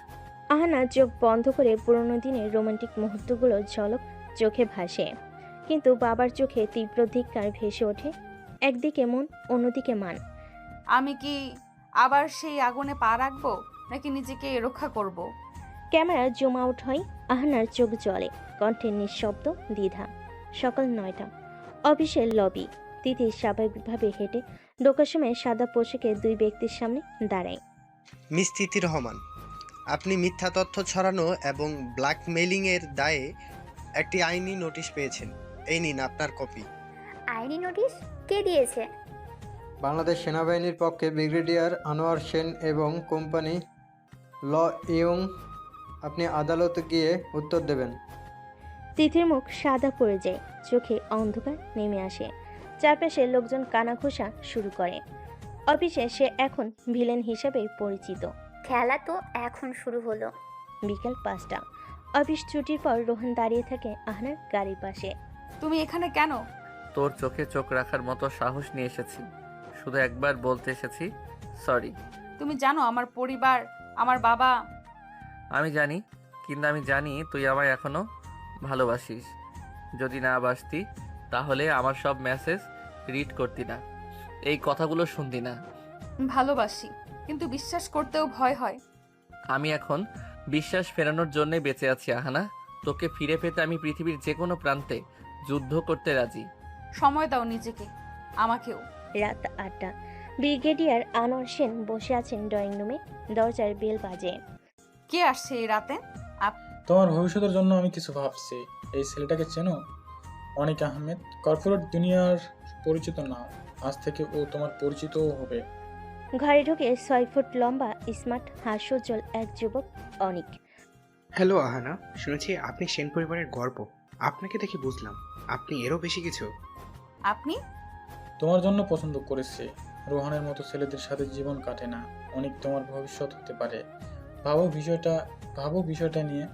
আহানা চোখ বন্ধ করে পুরোনো দিনের রোমান্টিক মুহূর্তগুলো ঝলক চোখে ভাসে। কিন্তু বাবার চোখে তীব্র ধিক্কার ভেসে ওঠে। একদিকে মন, অন্যদিকে মান। আমি কি আবার সেই আগুনে পা রাখবো, নাকি নিজেকে রক্ষা করব? ক্যামেরা জুম আউট হয়। আহানার চোখ জ্বলে, কণ্ঠে নিঃশব্দ দ্বিধা। সকাল 9টা, অফিসের লবি। তিথি স্বাভাবিকভাবে হেঁটে ঢোকার সময় সাদা পোশাকে দুই ব্যক্তির সামনে দাঁড়ায়। মিস তিথি রহমান, আপনি মিথ্যা তথ্য ছড়ানো এবং ব্ল্যাকমেইলিংয়ের দায়ে একটি আইনি নোটিশ পেয়েছেন। এই নিন আপনার কপি। আইনি নোটিশ? কে দিয়েছে? বাংলাদেশ সেনাবাহিনীর পক্ষে ব্রিগেডিয়ার আনোয়ার সেন এবং কোম্পানি ল ইয়ং। আপনি আদালতে গিয়ে উত্তর দেবেন। তিথির মুখ সাদা পড়ে যায়, চোখে অন্ধকার নেমে আসে। চারপাশে লোকজন কানাঘোষা শুরু করে। অফিসে সে এখন ভিলেন হিসেবে পরিচিত। খেলা তো এখন শুরু হলো। বিকেল 5টা, অফিস ছুটির পর রোহন দাঁড়িয়ে থাকে আহনার গাড়ির পাশে। তুমি এখানে কেন? তোর চোখে চোখ রাখার মতো সাহস নিয়ে এসেছি। শুধু একবার বলতে এসেছি, সরি। তুমি জানো আমার পরিবার, আমার বাবা। আমি জানি, কিন্তু আমি জানি তুই আমায় এখনো ভালোবাসিস। যদি না বাসতি তাহলে আমার সব মেসেজ রিড করতি না, এই কথাগুলো শুনতি না। ভালোবাসি, কিন্তু বিশ্বাস করতেও ভয় হয়। আমি এখন বিশ্বাস ফেরানোর জন্যই বেঁচে আছি আহানা। তোকে ফিরে পেতে আমি পৃথিবীর যে কোনো প্রান্তে যুদ্ধ করতে রাজি। সময় দাও নিজেকে, আমাকেও। রাত 8টা। ব্রিগেডিয়ার আনোয়ার সেন বসে আছেন ড্রয়িং রুমে। দরজার বেল বাজে। কে আসছে এই রাতে? তোমার ভবিষ্যতের জন্য আমি কিছু ভাবছি। এই ছেলেটাকে চেনো? অনিক আহমেদ, কর্পোরেট দুনিয়ার পরিচিত নাম। আজ থেকে ও তোমার পরিচিতও হবে। ঘরে ঢুকে 6 ফুট লম্বা স্মার্ট হাস্যোজ্জ্বল এক যুবক অনিক। হ্যালো আহানা, শুনেছি আপনি সেন পরিবারের গর্ব। আপনাকে দেখে বুঝলাম আপনি এরও বেশি কিছু। আপনি? তোমার জন্য পছন্দ করেছি। রোহানের মতো ছেলেদের সাথে জীবন কাটে না। অনেক তোমার ভবিষ্যৎ হতে পারে। ভাবো বিষয়টা নিয়ে।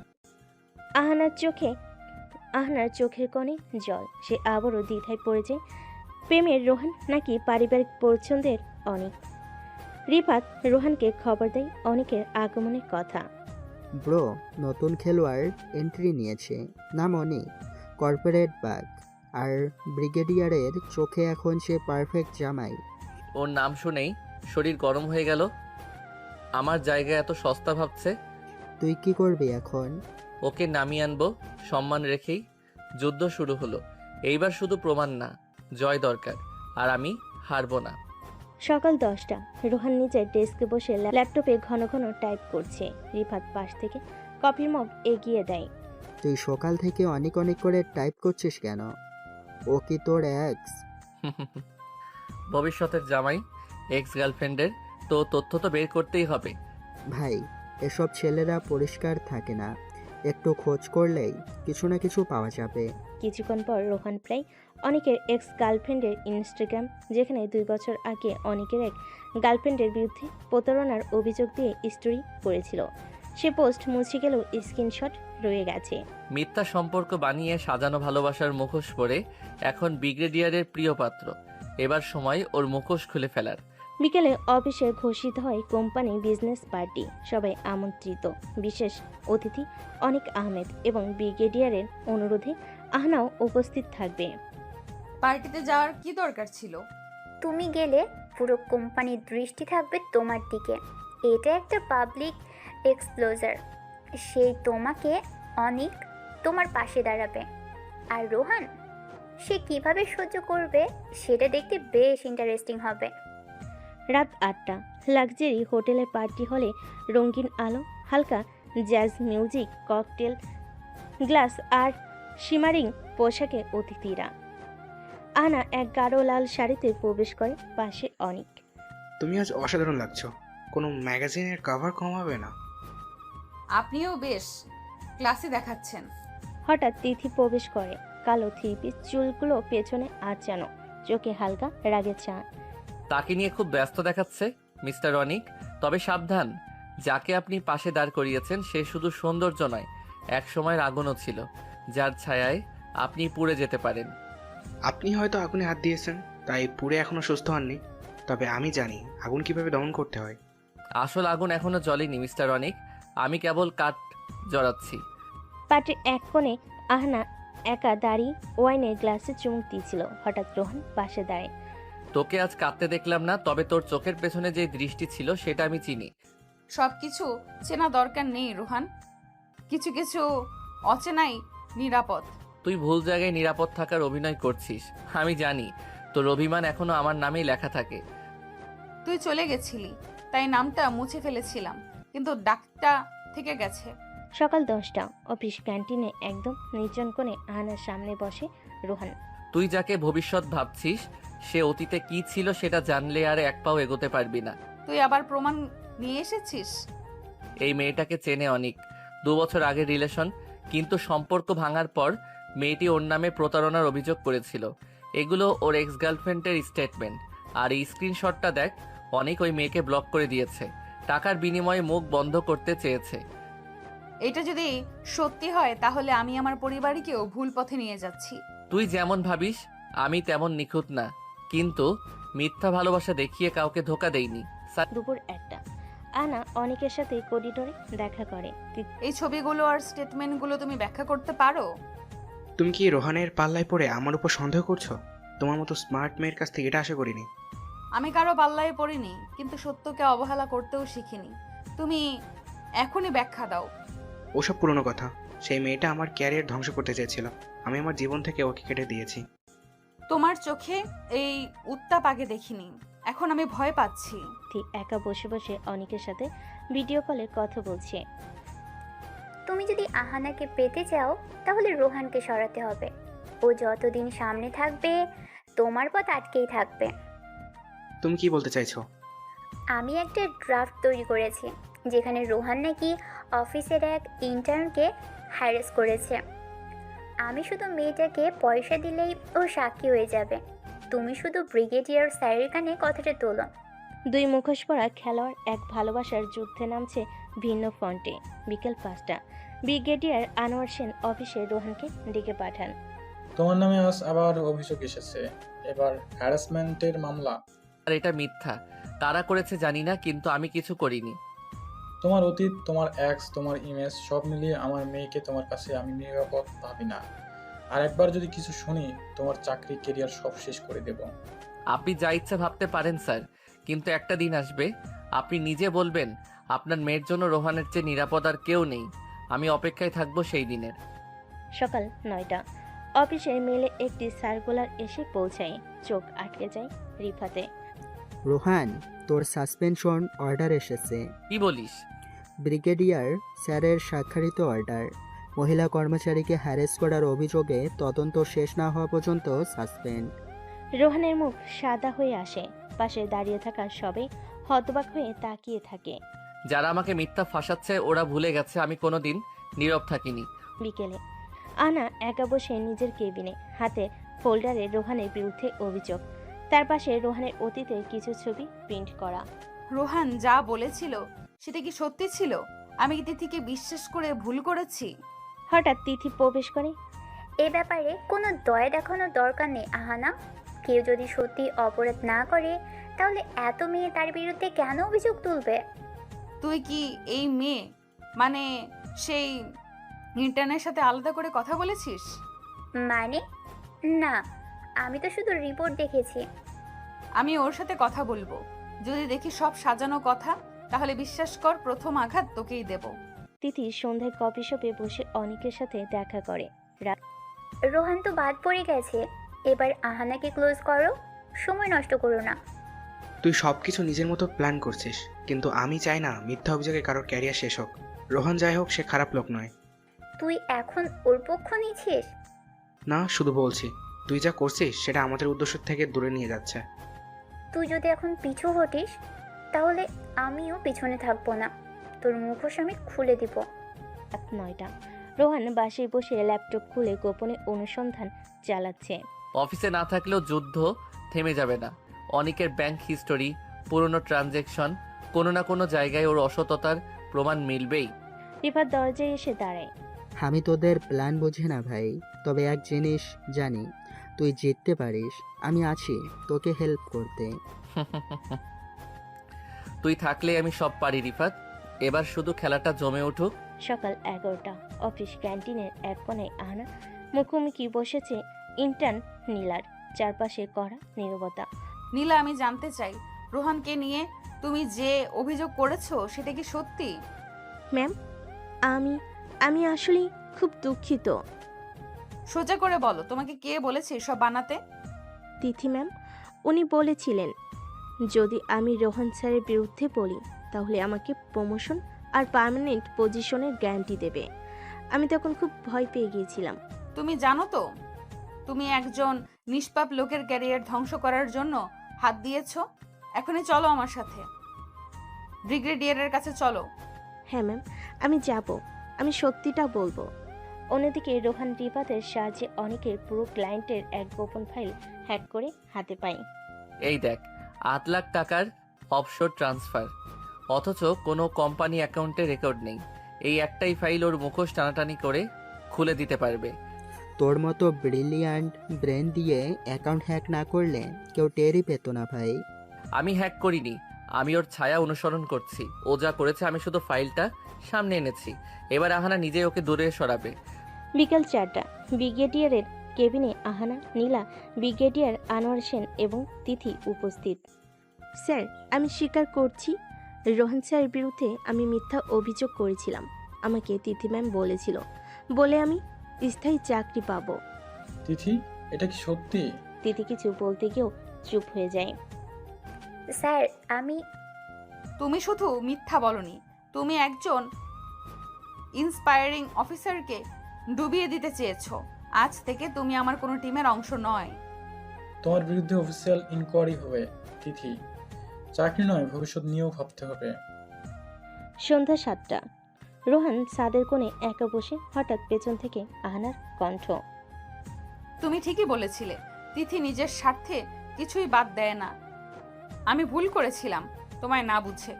আহনার চোখের কোণে জল। সে আবারও দ্বিধায় পড়ে যায়। প্রেমের রোহান নাকি পারিবারিক পছন্দের অনিক? রিফাত রোহানকে খবর দেয় অনিকের আগমনের কথা। ব্রো, নতুন খেলোয়াড় এন্ট্রি নিয়েছে, নাম অনিক, কর্পোরেট বাগ। আর ব্রিগেডিয়ারের চোখে এখন সে পারফেক্ট জামাই। ওর নাম শুনেই শরীর গরম হয়ে গেল। আমার জায়গা এত সস্তা ভাবছে। তুই কি করবি এখন? ওকে নামিয়ে আনবো সম্মান রেখেই। যুদ্ধ শুরু হলো, এইবার শুধু প্রমাণ না, জয় দরকার। আর আমি হারবো না। সকাল 10টা। রোহান নিজের ডেস্কে বসে ল্যাপটপে ঘন ঘন টাইপ করছে। রিফাত পাশ থেকে কফির মগ এগিয়ে দেয়। তুই সকাল থেকে অনেক অনেক করে টাইপ করছিস কেন? ও কি তোর এক্স? ভবিষ্যতের জামাই, এক্স গার্লফ্রেন্ডের তো তথ্য তো বের করতেই হবে। ভাই, এসব ছেলেরা পরিষ্কার থাকে না, একটু খোঁজ করলেই কিছু না কিছু পাওয়া যাবে। কিছুক্ষণ পর রোহান প্রায় অনিকের এক্স গার্লফ্রেন্ডের ইনস্টাগ্রাম, যেখানে 2 বছর আগে অনিকের এক গার্লফ্রেন্ডের বিরুদ্ধে প্রতারণার অভিযোগ দিয়ে স্টোরি করেছিল। সে পোস্ট মুছে গেলেও স্ক্রিনশট রয়ে গেছে। মিথ্যা সম্পর্ক বানিয়ে সাজানো ভালোবাসার মুখোশ পরে এখন ব্রিগেডিয়ারের প্রিয় পাত্র। এবার সময় ওর মুখোশ খুলে ফেলার। বিকেলে অফিসে ঘোষিত হয় কোম্পানি বিজনেস পার্টি। সবাই আমন্ত্রিত। বিশেষ অতিথি অনিক আহমেদ এবং ব্রিগেডিয়ারের অনুরোধে আহনাও উপস্থিত থাকবে। পার্টিতে যাওয়ার কি দরকার ছিল? তুমি গেলে পুরো কোম্পানির দৃষ্টি থাকবে তোমার দিকে। এটা একটা পাবলিক এক্সপ্লোজার। সেই তোমাকে অনিক তোমার পাশে দাঁড়াবে। আর রোহান, সে কিভাবে সহ্য করবে সেটা দেখতে বেশ ইন্টারেস্টিং হবে। রাত 8টা। লাক্সারি হোটেলের পার্টি হলে রঙিন আলো, হালকা জ্যাজ মিউজিক, ককটেল গ্লাস আর শিমারিং পোশাকে অতিথিরা। আহনা এক গাঢ় লাল শাড়িতে প্রবেশ করে, পাশে অনিক। তুমি আজ অসাধারণ লাগছো। কোনো ম্যাগাজিনের কভার কম হবে না। আপনিও বেশ ক্লাসে দেখাচ্ছেন। হঠাৎ তিথি প্রবেশ করে। কালো 3 পিস, চুলগুলো পেছনে আঁচানো, চোখে হালকা রাগের ছাপ। তাকে নিয়ে খুব ব্যস্ত দেখাচ্ছে মিস্টার অনিক। তবে সাবধান, যাকে আপনি পাশে দাঁড় করিয়েছেন সে শুধু সৌন্দর্য নয়, এক সময়ের আগুনও ছিল, যার ছায়ায় আপনি পুড়ে যেতে পারেন। আপনি হয়তো আগুনে হাত দিয়েছেন, তাই পুড়ে এখনো সুস্থ হননি। তবে আমি জানি আগুন কিভাবে দমন করতে হয়। আসল আগুন এখনো জ্বলেনি মিস্টার অনিক, আমি কেবল কাঠ জড়াচ্ছি। পার্টির এক কোণে আহনা একা দাঁড়িয়ে ওয়াইনের গ্লাসে চুমুক দিয়েছিল। হঠাৎ রোহান পাশে দাঁড়ায়। তোকে আজ কাঁদতে দেখলাম না, তবে তোর চোখের পেছনে যে দৃষ্টি ছিল সেটা আমি চিনি। সবকিছু চেনা দরকার নেই রোহান, কিছু কিছু অচেনাই নিরাপদ। তুই ভুল জায়গায় নিরাপদ থাকার অভিনয় করছিস। আমি জানি তোর অভিমান এখনো আমার নামেই লেখা থাকে। তুই চলে গেছিলি তাই নামটা মুছে ফেলেছিলাম, কিন্তু ডাকটা থেকে গেছে। সকাল 10টা। অফিস ক্যান্টিনে একদম নির্জন কোণে আহনার সামনে বসে রোহান। তুই যাকে ভবিষ্যৎ ভাবছিস সে অতীতে কি ছিল সেটা জানলে আর এক পাও এগোতে পারবি না। তুই আবার প্রমাণ নিয়ে এসেছিস? এই মেয়েটাকে চেনে অনেক, 2 বছর আগের রিলেশন, কিন্তু সম্পর্ক ভাঙার পর মেয়েটি ওর নামে প্রতারণার অভিযোগ করেছিল। এগুলো ওর এক্স গার্লফ্রেন্ডের স্টেটমেন্ট। আর এই স্ক্রিনশটটা দেখ, অনেক ওই মেয়েকে ব্লক করে দিয়েছে, টাকার বিনিময়ে মুখ বন্ধ করতে চেয়েছে। এটা যদি সত্যি হয় তাহলে আমি আমার পরিবারকেও ভুল পথে নিয়ে যাচ্ছি। তুই যেমন ভাবিস আমি তেমন নিখুঁত না, কিন্তু মিথ্যা ভালোবাসা দেখিয়ে কাউকে ধোকা দেইনি। দুপুর 1টা। আনা অনেকের সাথে করিডোরে দেখা করে। এই ছবিগুলো আর স্টেটমেন্টগুলো তুমি ব্যাখ্যা করতে পারো? তুমি কি রোহানের পাল্লায় পড়ে আমার উপর সন্দেহ করছো? তোমার মতো স্মার্ট মেয়ের কাছ থেকে এটা আশা করিনি। আমি কারো পাল্লায় পড়িনি, কিন্তু সত্যকে অবহেলা করতেও শিখিনি। তুমি এখনই ব্যাখ্যা দাও। ওসব পুরনো কথা। সেই মেয়েটা আমার ক্যারিয়ার ধ্বংস করতে চেয়েছিল, আমি আমার জীবন থেকে ওকে কেটে দিয়েছি। তোমার চোখে এই উত্তাপ আগে দেখিনি, এখন আমি ভয় পাচ্ছি। ঠিক একা বসে বসে অনেকের সাথে ভিডিও কলে কথা বলছে। তুমি যদি আহানাকে পেতে চাও তাহলে রোহানকে সরাতে হবে। ও যতদিন সামনে থাকবে তোমার পথ আটকেই থাকবে। তুমি কি বলতে চাইছো? আমি একটা ড্রাফট তৈরি করেছি যেখানে রোহান নাকি অফিসের এক ইন্টার্নকে হ্যারাস করেছে। আমি শুধু মেয়েটাকে পয়সা দিলেই ও সাক্ষী হয়ে যাবে। তুমি শুধু ব্রিগেডিয়ার স্যারের কানে কথাটা তোলো। দুই মুখোশ পরা খেলোয়াড় এক ভালোবাসার যুদ্ধে নামছে ভিন্ন ফ্রন্টে। বিকেল 5টা। ব্রিগেডিয়ার আনোয়ার সেন অফিসে রোহানকে ডেকে পাঠান। তোমার নামে আজ আবার অভিযোগ এসেছে, এবার হ্যারাসমেন্টের মামলা। আর এটা মিথ্যা। কারা করেছে জানি না, কিন্তু আমি কিছু করিনি। তোমার অতীত, তোমার এক্স, তোমার ইমেজ সব মিলিয়ে আমার মেয়েকে তোমার কাছে আমি নিরাপদ ভাবি না। আর একবার যদি কিছু শুনি, তোমার চাকরি কেরিয়ার সব শেষ করে দেব। আপনি যা ইচ্ছা ভাবতে পারেন স্যার, কিন্তু একটা দিন আসবে আপনি নিজে বলবেন আপনার মেয়ের জন্য রোহানের চেয়ে নিরাপদ আর কেউ নেই। আমি অপেক্ষায় থাকবো সেই দিনের। সকাল 9টা। অফিসে মেলে একটি সার্কুলার এসে পৌঁছায়। চোখ আটকে যায় রিফাতে। রোহান, তোর সাসপেনশন অর্ডার এসেছে। কি বলিস? ব্রিগেডিয়ার স্যারের স্বাক্ষরিত অর্ডার। মহিলা কর্মচারীকে হ্যারেস করার অভিযোগে তদন্ত শেষ না হওয়া পর্যন্ত সাসপেন্ড। রোহানের মুখ সাদা হয়ে আসে। পাশে দাঁড়িয়ে থাকা সবাই হতবাক হয়ে তাকিয়ে থাকে। যারা আমাকে মিথ্যা ফাঁসাচ্ছে ওরা ভুলে গেছে আমি কোনোদিন নীরব থাকিনি। বিকেলে আনা একা বসে নিজের কেবিনে, হাতে ফোল্ডারে রোহানের বিরুদ্ধে অভিযোগ। তার পাশে রোহানের অতীতের কিছু ছবি প্রিন্ট করা। রোহান যা বলেছিল সেটা কি সত্যি ছিল? আমি কি তিথিকে বিশ্বাস করে ভুল করেছি? হঠাৎ তিথি প্রবেশ করে। এ ব্যাপারে কোনো দয়া দেখানোর দরকার নেই আহানা। কেউ যদি সত্যি অপরাধ না করে তাহলে এত মেয়ে তার বিরুদ্ধে কেন অভিযোগ তুলবে? তুই কি এই মেয়ে মানে সেই ইন্টার্নের সাথে আলাদা করে কথা বলেছিস? মানে না, আমি তো শুধু রিপোর্ট দেখেছি। আমি ওর সাথে কথা বলবো। যদি দেখি সব সাজানো কথা, তাহলে বিশ্বাস কর প্রথম আঘাত তোকেই দেব। তিথি সন্ধ্যায় কফি শপে বসে অনেকের সাথে দেখা করে। রোহান তো বাদ পড়ে গেছে, এবার আহানাকে ক্লোজ করো, সময় নষ্ট করো না। তুই সব কিছু নিজের মতো প্ল্যান করছিস, কিন্তু আমি চাই না মিথ্যা অভিযোগে কারোর ক্যারিয়ার শেষ হোক। রোহান যাই হোক, সে খারাপ লোক নয়। তুই এখন ওর পক্ষ নিচ্ছিস? না, শুধু বলছি তুই যা করছিস সেটা আমাদের উদ্দেশ্য থেকে দূরে নিয়ে যাচ্ছে। তুই যদি এখন পিছু হটিস তাহলে আমিও পিছনে থাকবো না। তোর মুখোশ আমি খুলে দিব। 9টা। রোহান বাসায় বসে ল্যাপটপ খুলে গোপনে অনুসন্ধান চালাচ্ছে। অফিসে না থাকলেও যুদ্ধ থেমে যাবে না। অনেকের ব্যাংক হিস্টোরি, পুরনো ট্রানজ্যাকশন, কোনো না কোনো জায়গায় ওর অসততার প্রমাণ মিলবেই। রিফাত দরজায় এসে দাঁড়ায়। আমি তোদের প্ল্যান বুঝি না ভাই, তবে এক জিনিস জানি, তুই জিততে পারিস। আমি আছি তোকে হেল্প করতে। তুই থাকলে আমি সব পারি রিফাত। এবার শুধু খেলাটা জমে উঠুক। সকাল 11টা। অফিস ক্যান্টিনের এক কোণায় আহনা মুখোমুখি বসেছে ইন্টার্ন নীলার। চারপাশে কড়া নীরবতা। নীলা, আমি জানতে চাই, রোহানকে নিয়ে তুমি যে অভিযোগ করেছো সেটা কি সত্যি? ম্যাম, আমি আসলে খুব দুঃখিত। সোজা করে বলো, তোমাকে কে বলেছে সব বানাতে? তিথি ম্যাম, উনি বলেছিলেন যদি আমি রোহন স্যারের বিরুদ্ধে বলি তাহলে আমাকে প্রমোশন আর পার্মানেন্ট পজিশনের গ্যারান্টি দেবে। আমি তখন খুব ভয় পেয়ে গিয়েছিলাম। তুমি জানো তো তুমি একজন নিষ্পাপ লোকের ক্যারিয়ার ধ্বংস করার জন্য হাত দিয়েছো। এখনই চলো আমার সাথে, ব্রিগেডিয়ারের কাছে চলো। হ্যাঁ ম্যাম, আমি যাব। আমি সত্যিটা বলবো। অন্যদিকে রোহান রিফাতের সাহায্যে অনেকের পুরো ক্লায়েন্টের এক গোপন ফাইল হ্যাক করে হাতে পায়। এই দেখ, 8 লাখ টাকার অফশোর ট্রান্সফার, অথচ কোনো কোম্পানি অ্যাকাউন্টে রেকর্ড নেই। এই একটাই ফাইল ওর মুখোশ টানাটানি করে খুলে দিতে পারবে। তোর মতো ব্রিলিয়ান্ট ব্রেন দিয়ে অ্যাকাউন্ট হ্যাক না করলে কেউ টেরই পেত না ভাই। আমি হ্যাক করিনি, আমি ওর ছায়া অনুসরণ করছি। ও যা করেছে আমি শুধু ফাইলটা সামনে এনেছি। এবার আহানা নিজেই ওকে দূরে সরাবে। বিকাল 4টা। ব্রিগেডিয়ারের কেবিনে আহানা, নীলা, ব্রিগেডিয়ার আনোয়ার সেন এবং তিথি উপস্থিত। স্যার, আমি স্বীকার করছি, রোহান স্যারের বিরুদ্ধে আমি মিথ্যা অভিযোগ করেছিলাম। আমাকে তিথি ম্যাম বলেছিল বলে আমি স্থায়ী চাকরি পাবো। তিথি, এটা কি সত্যি? তিথি কিছু বলতে গিয়েও চুপ হয়ে যায়। স্যার, আমি তুমি শুধু মিথ্যা বলনি, তুমি একজন ইন্সপায়ারিং অফিসারকে ডুবিয়ে দিতে চেয়েছো। আজ থেকে তুমি আমার কোনো টিমের অংশ নয়। তোমার বিরুদ্ধে অফিসিয়াল ইনকোয়ারি হবে তিথি। চাকরি নয়, ভবিষ্যৎ নিয়েও ভাবতে হবে। সন্ধ্যা 7টা। রোহান ছাদের কোণে একা বসে, হঠাৎ পেছন থেকে আহানার কণ্ঠ। তুমি ঠিকই বলেছিলে, তিথি নিজের স্বার্থে কিছুই বাদ দেয় না। আমি ভুল করেছিলাম তোমায় না বুঝে।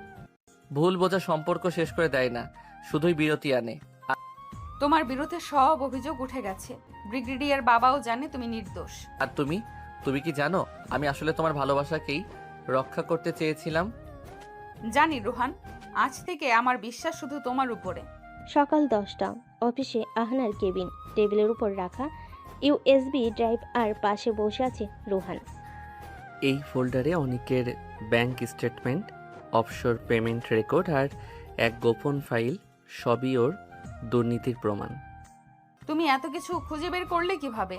ভুল বোঝা সম্পর্ক শেষ করে দেয় না, শুধুই বিরতি আনে। তোমার বিরুদ্ধে সব অভিযোগ উঠে গেছে। ব্রিগেডিয়ার বাবাও জানে তুমি নির্দোষ। আর তুমি কি জানো আমি আসলে তোমার ভালোবাসাকেই রক্ষা করতে চেয়েছিলাম। জানি রোহান, আজ থেকে আমার বিশ্বাস শুধু তোমার উপরে। সকাল 10টা। অফিসে আহানার কেবিন, টেবিলের উপর রাখা ইউএসবি ড্রাইভ আর পাশে বসে আছে রোহান। এই ফোল্ডারে অনেকের bank statement, offshore payment record আর এক গোপন ফাইল, সবই ওর দুর্নীতির প্রমাণ। তুমি এত কিছু খুঁজে বের করলে কিভাবে?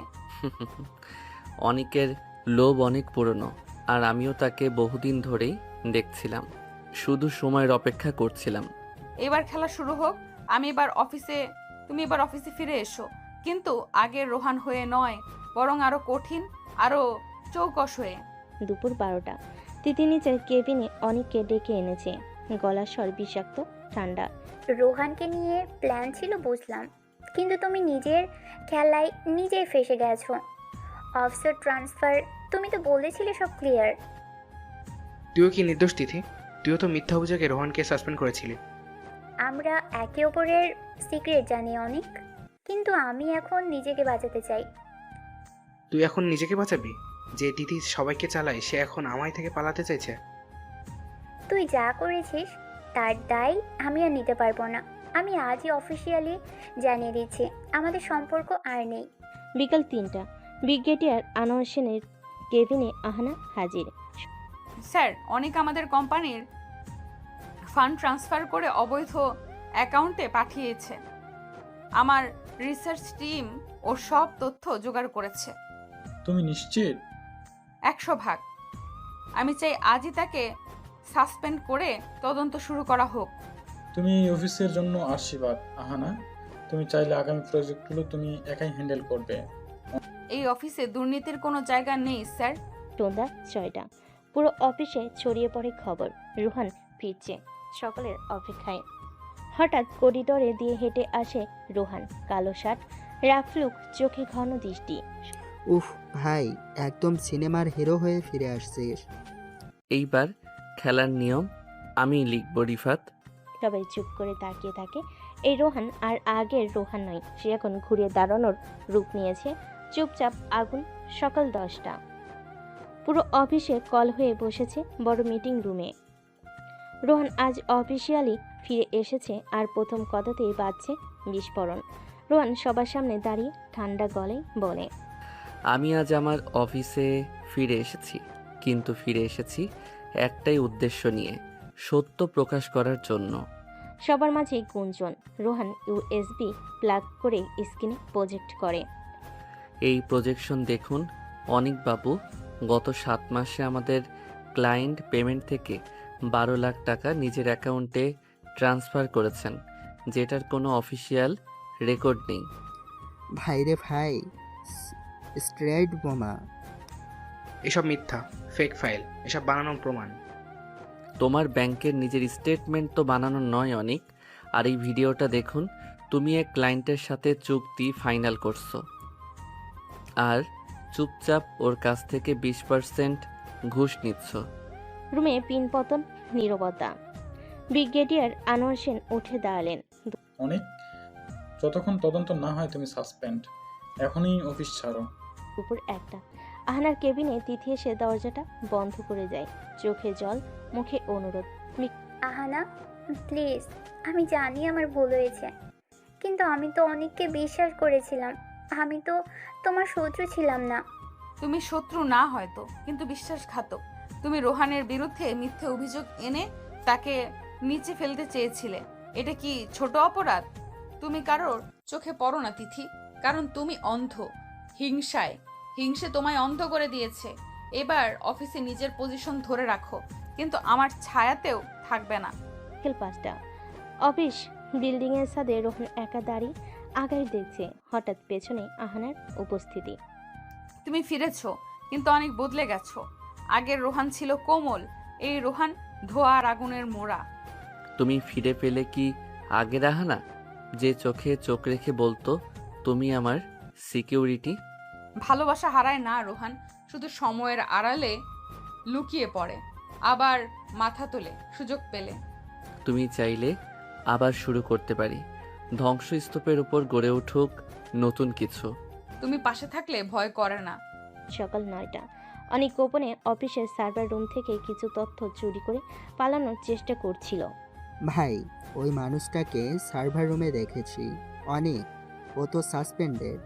অনেকের লোভ অনেক পুরনো, আর আমিও তাকে বহুদিন ধরেই দেখছিলাম, শুধু সময়ের অপেক্ষা করছিলাম। এবার খেলা শুরু হোক। তুমি এবার অফিসে ফিরে এসো, কিন্তু আগের রোহান হয়ে নয়, বরং আরো কঠিন, আরো চৌকস হয়ে। দুপুর 12টা। তিথি নিচের কেবিনে অনেককে ডেকে এনেছে, গলার স্বর বিষাক্ত, ঠান্ডা। রোহানকে নিয়ে প্ল্যান ছিল বুঝলাম, কিন্তু তুমি নিজের খেলায় নিজেই ফেসে গেছো। অফিসার ট্রান্সফার, তুমি তো বলেছিলে সব ক্লিয়ার। তুইও কি নির্দোষ তিথি? তুইও তো মিথ্যা অভিযোগে রোহানকে সাসপেন্ড করেছিলি। আমরা একে অপরের সিক্রেট জানি অনেক, কিন্তু আমি এখন নিজেকে বাঁচাতে চাই। তুই এখন নিজেকে বাঁচাবি? যে তিথি সবাইকে চালায় সে এখন আমায় থেকে পালাতে চাইছে। তুই যা করেছিস তার দায় আমি আর নিতে পারবো না। আমি আজই অফিসিয়ালি জানিয়ে দিচ্ছি, আমাদের সম্পর্ক আর নেই। বিকাল 3টা। ব্রিগেডিয়ার আনোয়ার সেনের কেবিনে আহানা হাজির। স্যার, অনেক আমাদের কোম্পানির ফান্ড ট্রান্সফার করে অবৈধ অ্যাকাউন্টে পাঠিয়েছে। আমার রিসার্চ টিম ওর সব তথ্য জোগাড় করেছে। তুমি নিশ্চিত? 100%। আমি চাই আজই তাকে সাসপেন্ড করে তদন্ত শুরু করা হোক। তুমি এই অফিসের জন্য আশীর্বাদ আহানা। তুমি চাইলে আগামী প্রজেক্টগুলো তুমি একাই হ্যান্ডেল করবে। এই অফিসে দুর্নীতির কোনো জায়গা নেই স্যার। সন্ধ্যা 6টা। পুরো অফিসে ছড়িয়ে পড়ে খবর, রোহান ফিরছে, সকলের অপেক্ষায়। হঠাৎ করিডোরে দিয়ে হেঁটে আসে রোহান, কালো শার্ট, রাফলুক, চোখে ঘন দৃষ্টি। উফ ভাই, একদম সিনেমার হিরো হয়ে ফিরে আসছিস। এইবার খেলার নিয়ম আমি লিখব রিফাত। সবাই চুপ করে তাকিয়ে থাকে। এই রোহান আর আগের রোহান নয়, সে এখন ঘুরে দাঁড়ানোর রূপ নিয়েছে, চুপচাপ আগুন। সকাল 10টা। পুরো অফিসে কল হয়ে বসেছে বড় মিটিং রুমে। রোহান আজ অফিসিয়ালি ফিরে এসেছে, আর প্রথম কথাতেই বাজছে বিস্ফোরণ। রোহান সবার সামনে দাঁড়িয়ে ঠান্ডা গলায় বলে, আমি আজ আমার অফিসে ফিরে এসেছি, কিন্তু ফিরে এসেছি একটাই উদ্দেশ্য নিয়ে, সত্য প্রকাশ করার জন্য। সবার মাঝে গুঞ্জন। রোহান ইউএসবি প্লাগ করে স্ক্রিনে প্রজেক্ট করে। এই প্রজেকশন দেখুন অনিক বাবু, গত 7 মাসে আমাদের ক্লায়েন্ট পেমেন্ট থেকে 12 লাখ টাকা নিজের অ্যাকাউন্টে ট্রান্সফার করেছেন, যেটার কোনো অফিসিয়াল রেকর্ড নেই। ভাইরে ভাই, স্ট্রেট বোমা। এসব মিথ্যা, ফেক ফাইল, এসব বানানোর প্রমাণ। তোমার ব্যাংকের নিজের স্টেটমেন্ট তো বানানো নয় অনেক। আর এই ভিডিওটা দেখুন, তুমি এক ক্লায়েন্টের সাথে চুক্তি ফাইনাল করছো আর চুপচাপ ওর কাছ থেকে 20% ঘুষ নিচ্ছ। রুমে পিনপতন, নীরবতা। ব্রিগেডিয়ার আনোয়ার সেন উঠে দাঁড়ালেন। অনেক, যতক্ষণ তদন্ত না হয় তুমি সাসপেন্ড। এখনই অফিস ছাড়ো। দুপুর 1টা। আহানার কেবিনে তিথি এসে দরজাটা বন্ধ করে যায়। চোখে জল, মুখে অনুরোধ। আহানা প্লিজ, আমি জানি আমার ভুল হয়েছে, কিন্তু আমি তো অনেককে বিশ্বাস করেছিলাম। আমি তো তোমার শত্রু ছিলাম না। তুমি শত্রু না হয়তো, কিন্তু বিশ্বাসঘাতক। তুমি রোহানের বিরুদ্ধে মিথ্যে অভিযোগ এনে তাকে নিচে ফেলতে চেয়েছিলে। এটা কি ছোট অপরাধ? তুমি কারোর চোখে পড়ো না তিথি, কারণ তুমি অন্ধ। হিংসে তোমায় অন্ধ করে দিয়েছে। এবার অফিসে নিজের পজিশন ধরে রাখো, কিন্তু আমার ছায়াতেও থাকবে না। বিকেল 5টা। অফিস বিল্ডিংয়ের ছাদে রোহন একা দাঁড়িয়ে আগায় দেখছে। হঠাৎ পেছনে আহানার উপস্থিতি। তুমি ফিরেছো, কিন্তু অনেক বদলে গেছো। আগের রোহান ছিল কোমল, এই রোহান ধোয়া আর আগুনের মোড়া। তুমি ফিরে পেলে কি আগের আহানা, যে চোখে চোখ রেখে বলতো তুমি আমার সিকিউরিটি? ভালোবাসা হারায় না রোহান, শুধু সময়ের আড়ালে লুকিয়ে পড়ে, আবার মাথা তোলে সুযোগ পেলে। তুমি চাইলে আবার শুরু করতে পারি। ধ্বংসস্তূপের উপর গড়ে উঠুক নতুন কিছু। তুমি পাশে থাকলে ভয় করে না। সকাল 9টা। অনেক গোপনে অফিসের সার্ভার রুম থেকে কিছু তথ্য চুরি করে পালানোর চেষ্টা করছিল। ভাই, ওই মানুষটাকে সার্ভার রুমে দেখেছি। অনেক, ও তো সাসপেন্ডেড।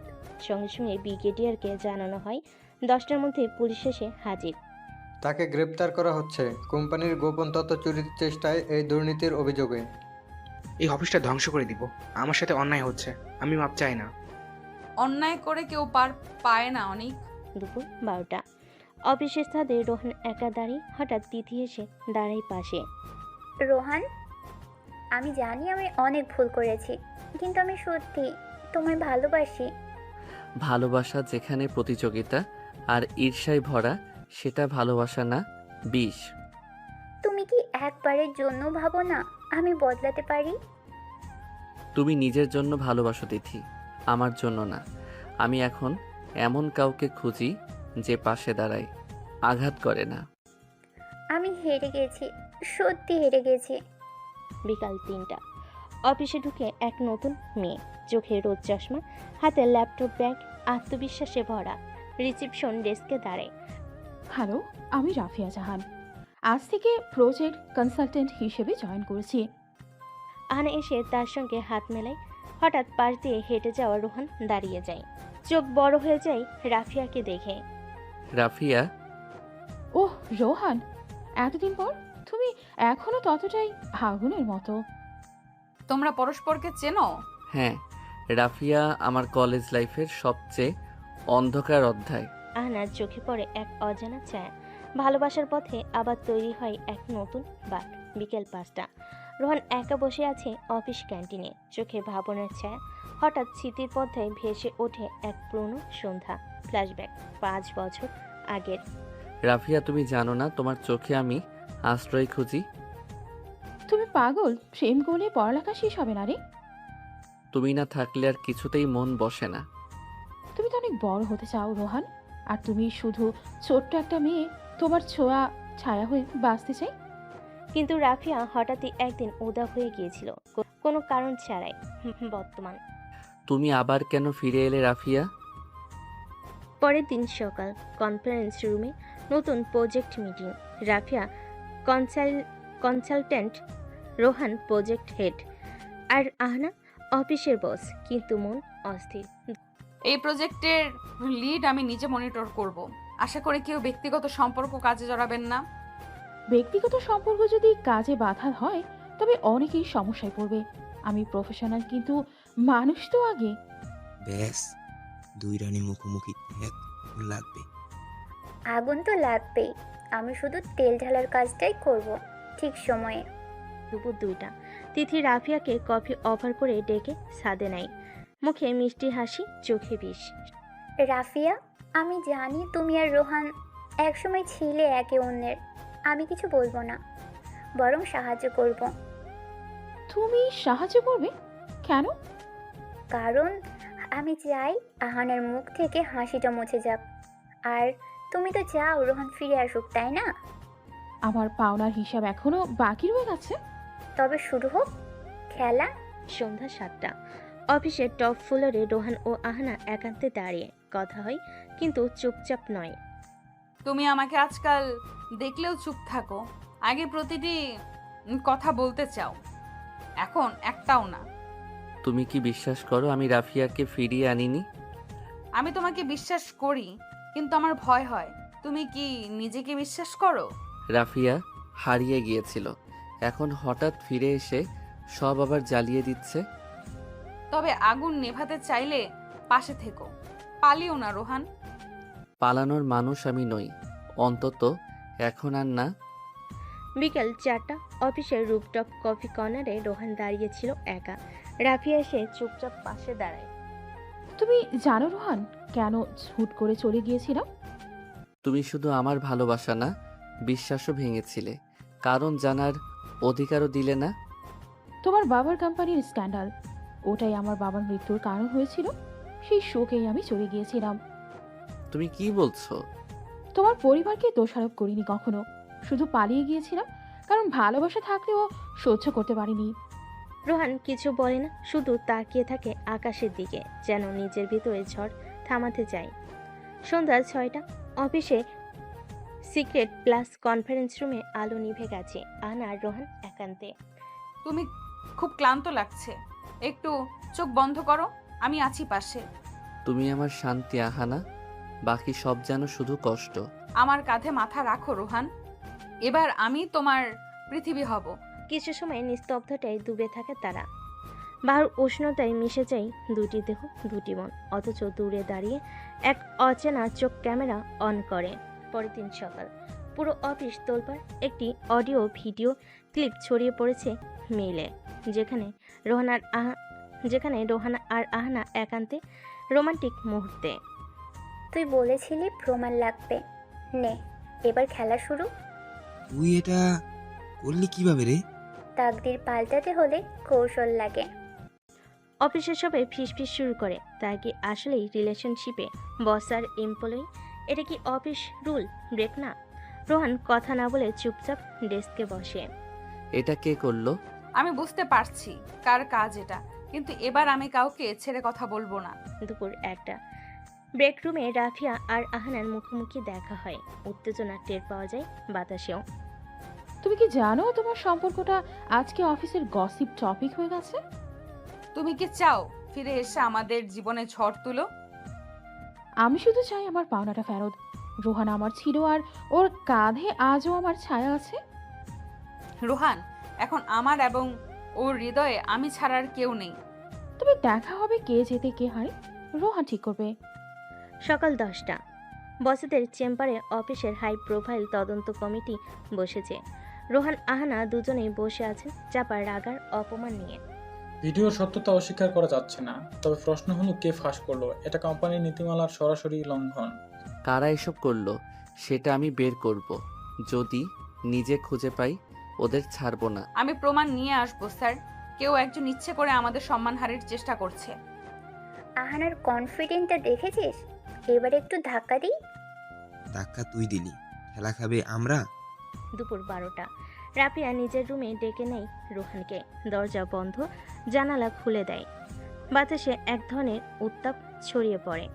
সঙ্গে সঙ্গে ব্রিগেডিয়ারকে জানানো হয়। 10টার মধ্যে পুলিশ এসে হাজির। তাকে গ্রেপ্তার করা হচ্ছে কোম্পানির গোপন তথ্য চুরির চেষ্টায় এই দুর্নীতির অভিযোগে। এই অফিসটা ধ্বংস করে দিব। আমার সাথে অন্যায় হচ্ছে, আমি মাপ চাই না। অন্যায় করে কেউ পার পায় না অনেক। দুপুর 12টা। অফিসের ছাদে রোহন একা দাঁড়িয়ে। হঠাৎ তিথি এসে দাঁড়ায় পাশে। রোহান, আমি জানি আমি অনেক ভুল করেছি, কিন্তু আমি সত্যি তোমায় ভালোবাসি। ভালোবাসা যেখানে প্রতিযোগিতা আর ঈর্ষায় ভরা, সেটা ভালোবাসা না, বিষ। তুমি কি একবারের জন্য ভাবো না আমি বদলাতে পারি? তুমি নিজের জন্য ভালোবাসো তিথি, আমার জন্য না। আমি এখন এমন কাউকে খুঁজি যে পাশে দাঁড়ায়, আঘাত করে না। আমি হেরে গেছি, সত্যি হেরে গেছি। বিকাল 3টা। অফিসে ঢুকে এক নতুন মেয়ে। চোখে রোদ চশমা, হাতে ল্যাপটপ ব্যাগ, আত্মবিশ্বাসে ভরা। রিসেপশন ডেস্কে দাঁড়ায়। হ্যালো, আমি রাফিয়া জাহান। আজ থেকে প্রজেক্ট কনসালটেন্ট হিসেবে জয়েন করেছি। আহানা এসে তার সঙ্গে হাত মেলায়। হঠাৎ পাশ দিয়ে হেঁটে যাওয়া রোহান দাঁড়িয়ে যায়। চোখ বড় হয়ে যায় রাফিয়াকে দেখে। রাফিয়া? ওহ রোহান, এতদিন পর তুমি এখনো ততটাই আগুনের মতো। তোমরা পরস্পরকে চেনো? হ্যাঁ, রাফিয়া আমার কলেজ লাইফের সবচেয়ে অন্ধকার অধ্যায়। আহনার চোখে পড়ে এক অজানা ছায়া। ভালোবাসার পথে আবার তৈরি হয় এক নতুন বাট। বিকেল 5টা। রোহান একা বসে আছে অফিস ক্যান্টিনে। চোখে ভাবনার ছায়া। হঠাৎ স্মৃতির পথে ভেসে ওঠে এক পুরনো সন্ধ্যা। ফ্ল্যাশব্যাক 5 বছর আগের। রাফিয়া, তুমি জানো না তোমার চোখে আমি আশ্রয় খুঁজি? তুমি পাগল, প্রেম করলে পড়ালেখা শেষ হবে না রে। তুমি না থাকলে আর কিছুতেই মন বসে না। তুমি তো অনেক বড় হতে চাও রোহান, আর তুমি শুধু ছোট্ট একটা মেয়ে, তোমার ছোঁয়া ছায়া হয়ে বাঁচতে চাই। কিন্তু রাফিয়া হঠাৎই একদিন উদাও হয়ে গিয়েছিল, কোনো কারণ ছাড়াই। বর্তমান। তুমি আবার কেন ফিরে এলে রাফিয়া? পরের দিন সকাল। কনফারেন্স রুমে নতুন project meeting. Rafia consultant, Rohan project head, আর আহনা অফিসের বস, কিন্তু মন অস্থির। এই প্রজেক্টের লিড আমি নিজে মনিটর করব। আশা করি কেউ ব্যক্তিগত সম্পর্ক কাজে জড়াবেন না। ব্যক্তিগত সম্পর্ক যদি কাজে বাধা হয় তবে অনেকেই সমস্যায় পড়বে। আমি প্রফেশনাল, কিন্তু মানুষ তো আগে। ব্যাস, 2 রানী মুখোমুখি লাগবে। আগুন তো লাগবেই, আমি শুধু তেল ঢালার কাজটাই করব ঠিক সময়ে। দুপুর 2টা। তিথি রাফিয়াকে কফি অফার করে ডেকে ছাদে নেয়। মুখে মিষ্টি হাসি, চোখে বিষ। রাফিয়া, আমি জানি তুমি আর রোহান একসময় ছিলে একে অন্যের। আমি কিছু বলবো না, বরং সাহায্য করব। তুমি সাহায্য করবে কেন? কারণ আমি চাই আহানের মুখ থেকে হাসিটা মুছে যাক। আর তুমি তো চাও রোহান ফিরে আসুক, তাই না? আমার পাওনার হিসাব এখনো বাকি রয়ে গেছে। তবে শুরু হোক খেলা। সন্ধ্যা 7টা। অফিসের টপ ফ্লোরে রোহান ও আহনা একান্তে দাঁড়িয়ে কথা হয়, কিন্তু চুপচাপ নয়, তুমি আমাকে আজকাল দেখলেও চুপ থাকো। আগে প্রতিটি কথা বলতে চাও, এখন একটাও না। তুমি কি বিশ্বাস করো আমি রাফিয়াকে ফিরিয়ে আনিনি? আমি তোমাকে বিশ্বাস করি, কিন্তু আমার ভয় হয়। তুমি কি নিজেকে বিশ্বাস করো? রাফিয়া হারিয়ে গিয়েছিল, এখন হঠাৎ ফিরে এসে সব আবার জ্বালিয়ে দিচ্ছে। তবে আগুন নেভাতে চাইলে পাশে থেকো, পালিও না রোহান। পালানোর মানুষ আমি নই, অন্তত এখন আর না। বিকেল 4টা, অফিসের রুফটপ কফি কর্নারে রোহান দাঁড়িয়েছিল একা। রাফিয়া এসে চুপচাপ পাশে দাঁড়ায়। তুমি জানো রোহান, কেন হুট করে চলে গিয়েছিলাম? তুমি শুধু আমার ভালোবাসা না, বিশ্বাসও ভেঙেছিলে, কারণ জানার অধিকারও দিলে না। তোমার বাবার কোম্পানির স্ক্যান্ডাল, ওটাই আমার বাবার মৃত্যুর কারণ হয়েছিল। সেই শোকেই আমি চলে গিয়েছিলাম। তুমি কি বলছো? তোমার পরিবারকে দোষারোপ করিনি কখনো, শুধু পালিয়ে গিয়েছিলাম কারণ ভালোবাসা থাকলেও সহ্য করতে পারিনি। রোহান কিছু বলে না, শুধু তাকিয়ে থাকে আকাশের দিকে, যেন নিজের ভিতরে ঝড় থামাতে চায়। সন্ধ্যা 6টা, অফিসে সিক্রেট প্লাস কনফারেন্স রুমে আলো নিভে গেছে। আহানা আর রোহান একান্তে। তুমি খুব ক্লান্ত লাগছে, একটু চোখ বন্ধ করো, আমি আছি পাশে। তুমি আমার শান্তি আহানা, বাকি সব যেন শুধু কষ্ট। আমার কাঁধে মাথা রাখো রোহান, এবার আমি তোমার পৃথিবী হব। কিছু সময় নিস্তব্ধতায় ডুবে থাকে তারা। বাহুর উষ্ণতায় মিশে যায় দুটি দেহ, দুটি মন। অথচ দূরে দাঁড়িয়ে এক অচেনা চোখ ক্যামেরা অন করে। পরের দিন সকাল, পুরো অফিস তোলপাড়। একটি অডিও ভিডিও ক্লিপ ছড়িয়ে পড়েছে মেইলে, যেখানে রোহানা আর আহানা একান্তে রোমান্টিক মুহূর্তে। তুই বলেছিলি প্রমাণ লাগবে, নে এবার খেলা শুরু। তুই এটা করলি কিভাবে রে? তাকদির পাল্টাতে হলে কৌশল লাগে। অফিসের সবাই ফিসফিস শুরু করে, তা কি আসলেই রিলেশনশিপে বস আর এমপ্লয়ি? এটা কি অফিস রুল ব্রেক না? রোহান কথা না বলে চুপচাপ ডেস্কে বসে। এটা কে করলো? আমি বুঝতে পারছি কার কাজ এটা, কিন্তু এবার আমি কাউকে ছেড়ে কথা বলবো না। দুপুর 1টা, ব্রেক রুমে রাফিয়া আর আহানার মুখোমুখি দেখা হয়। উত্তেজনা টের পাওয়া যায় বাতাসেও। তুমি কি জানো তোমার সম্পর্কটা আজকে অফিসের গসিপ টপিক হয়ে গেছে? তুমি কি চাও ফিরে এসে আমাদের জীবনে ঝড় তুলো? আমি শুধু চাই আমার পাওনাটা ফেরত। রোহান আমার ছিল, আর ওর কাঁধে আজও আমার ছায়া আছে। রোহান এখন আমার এবং ওর হৃদয়ে আমি ছাড়ার কেউ নেই। তবে দেখা হবে কে জেতে কে হারে, রোহান ঠিক করবে। সকাল 10টা, বসেদের চেম্বারে অফিসের হাই প্রোফাইল তদন্ত কমিটি বসেছে। রোহান আহানা দুজনেই বসে আছেন চাপা রাগার অপমান নিয়ে। ভিডিওর সত্যতা অস্বীকার করা যাচ্ছে না, তবে প্রশ্ন হলো কে ফাঁস করলো। এটা কোম্পানির নীতিমালার সরাসরি লঙ্ঘন। কারা এসব করলো সেটা আমি বের করব। যদি নিজে খুঁজে পাই ওদের ছাড়বো না। আমি প্রমাণ নিয়ে আসবো স্যার। কেউ একজন ইচ্ছে করে আমাদের সম্মানহানির চেষ্টা করছে। আহানার কনফিডেন্টটা দেখেছিস? এবার একটু ধাক্কা দিই। ধাক্কা তুই দিলি, খেলা খাবে আমরা। দুপুর 12টা, রাফিয়া নিজের রুমে ডেকে নেয় রোহানকে। দরজা বন্ধ, জানালা খুলে দেয়। বাতাসে এক ধরনের উত্তাপ ছড়িয়ে পড়ে।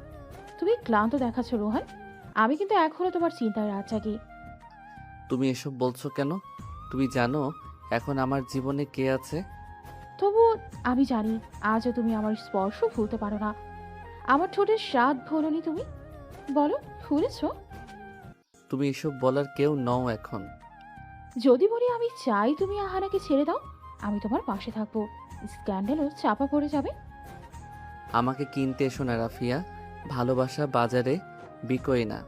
তুমি ক্লান্ত দেখাচ্ছ রোহান, আমি কিন্তু এখনো তোমার চিন্তায় রাত জাগি। তুমি এসব বলছো কেন? তুমি জানো এখন আমার জীবনে কে আছে? তবু আমি জানি আজও তুমি আমার স্পর্শ ভুলতে পারো না। আমার ঠোঁটের স্বাদ ভোলনি তুমি, বলো ভুলেছো? তুমি এসব বলার কেউ নও এখন। যদি বলি আমি চাই তুমি আহানাকে ছেড়ে দাও, আমি তোমার পাশে থাকবো। স্ক্যান্ডালও চাপা পড়ে যাবে। আমাকে কিনতে এসো না রাফিয়া, ভালোবাসা বাজারে বিকোয় না।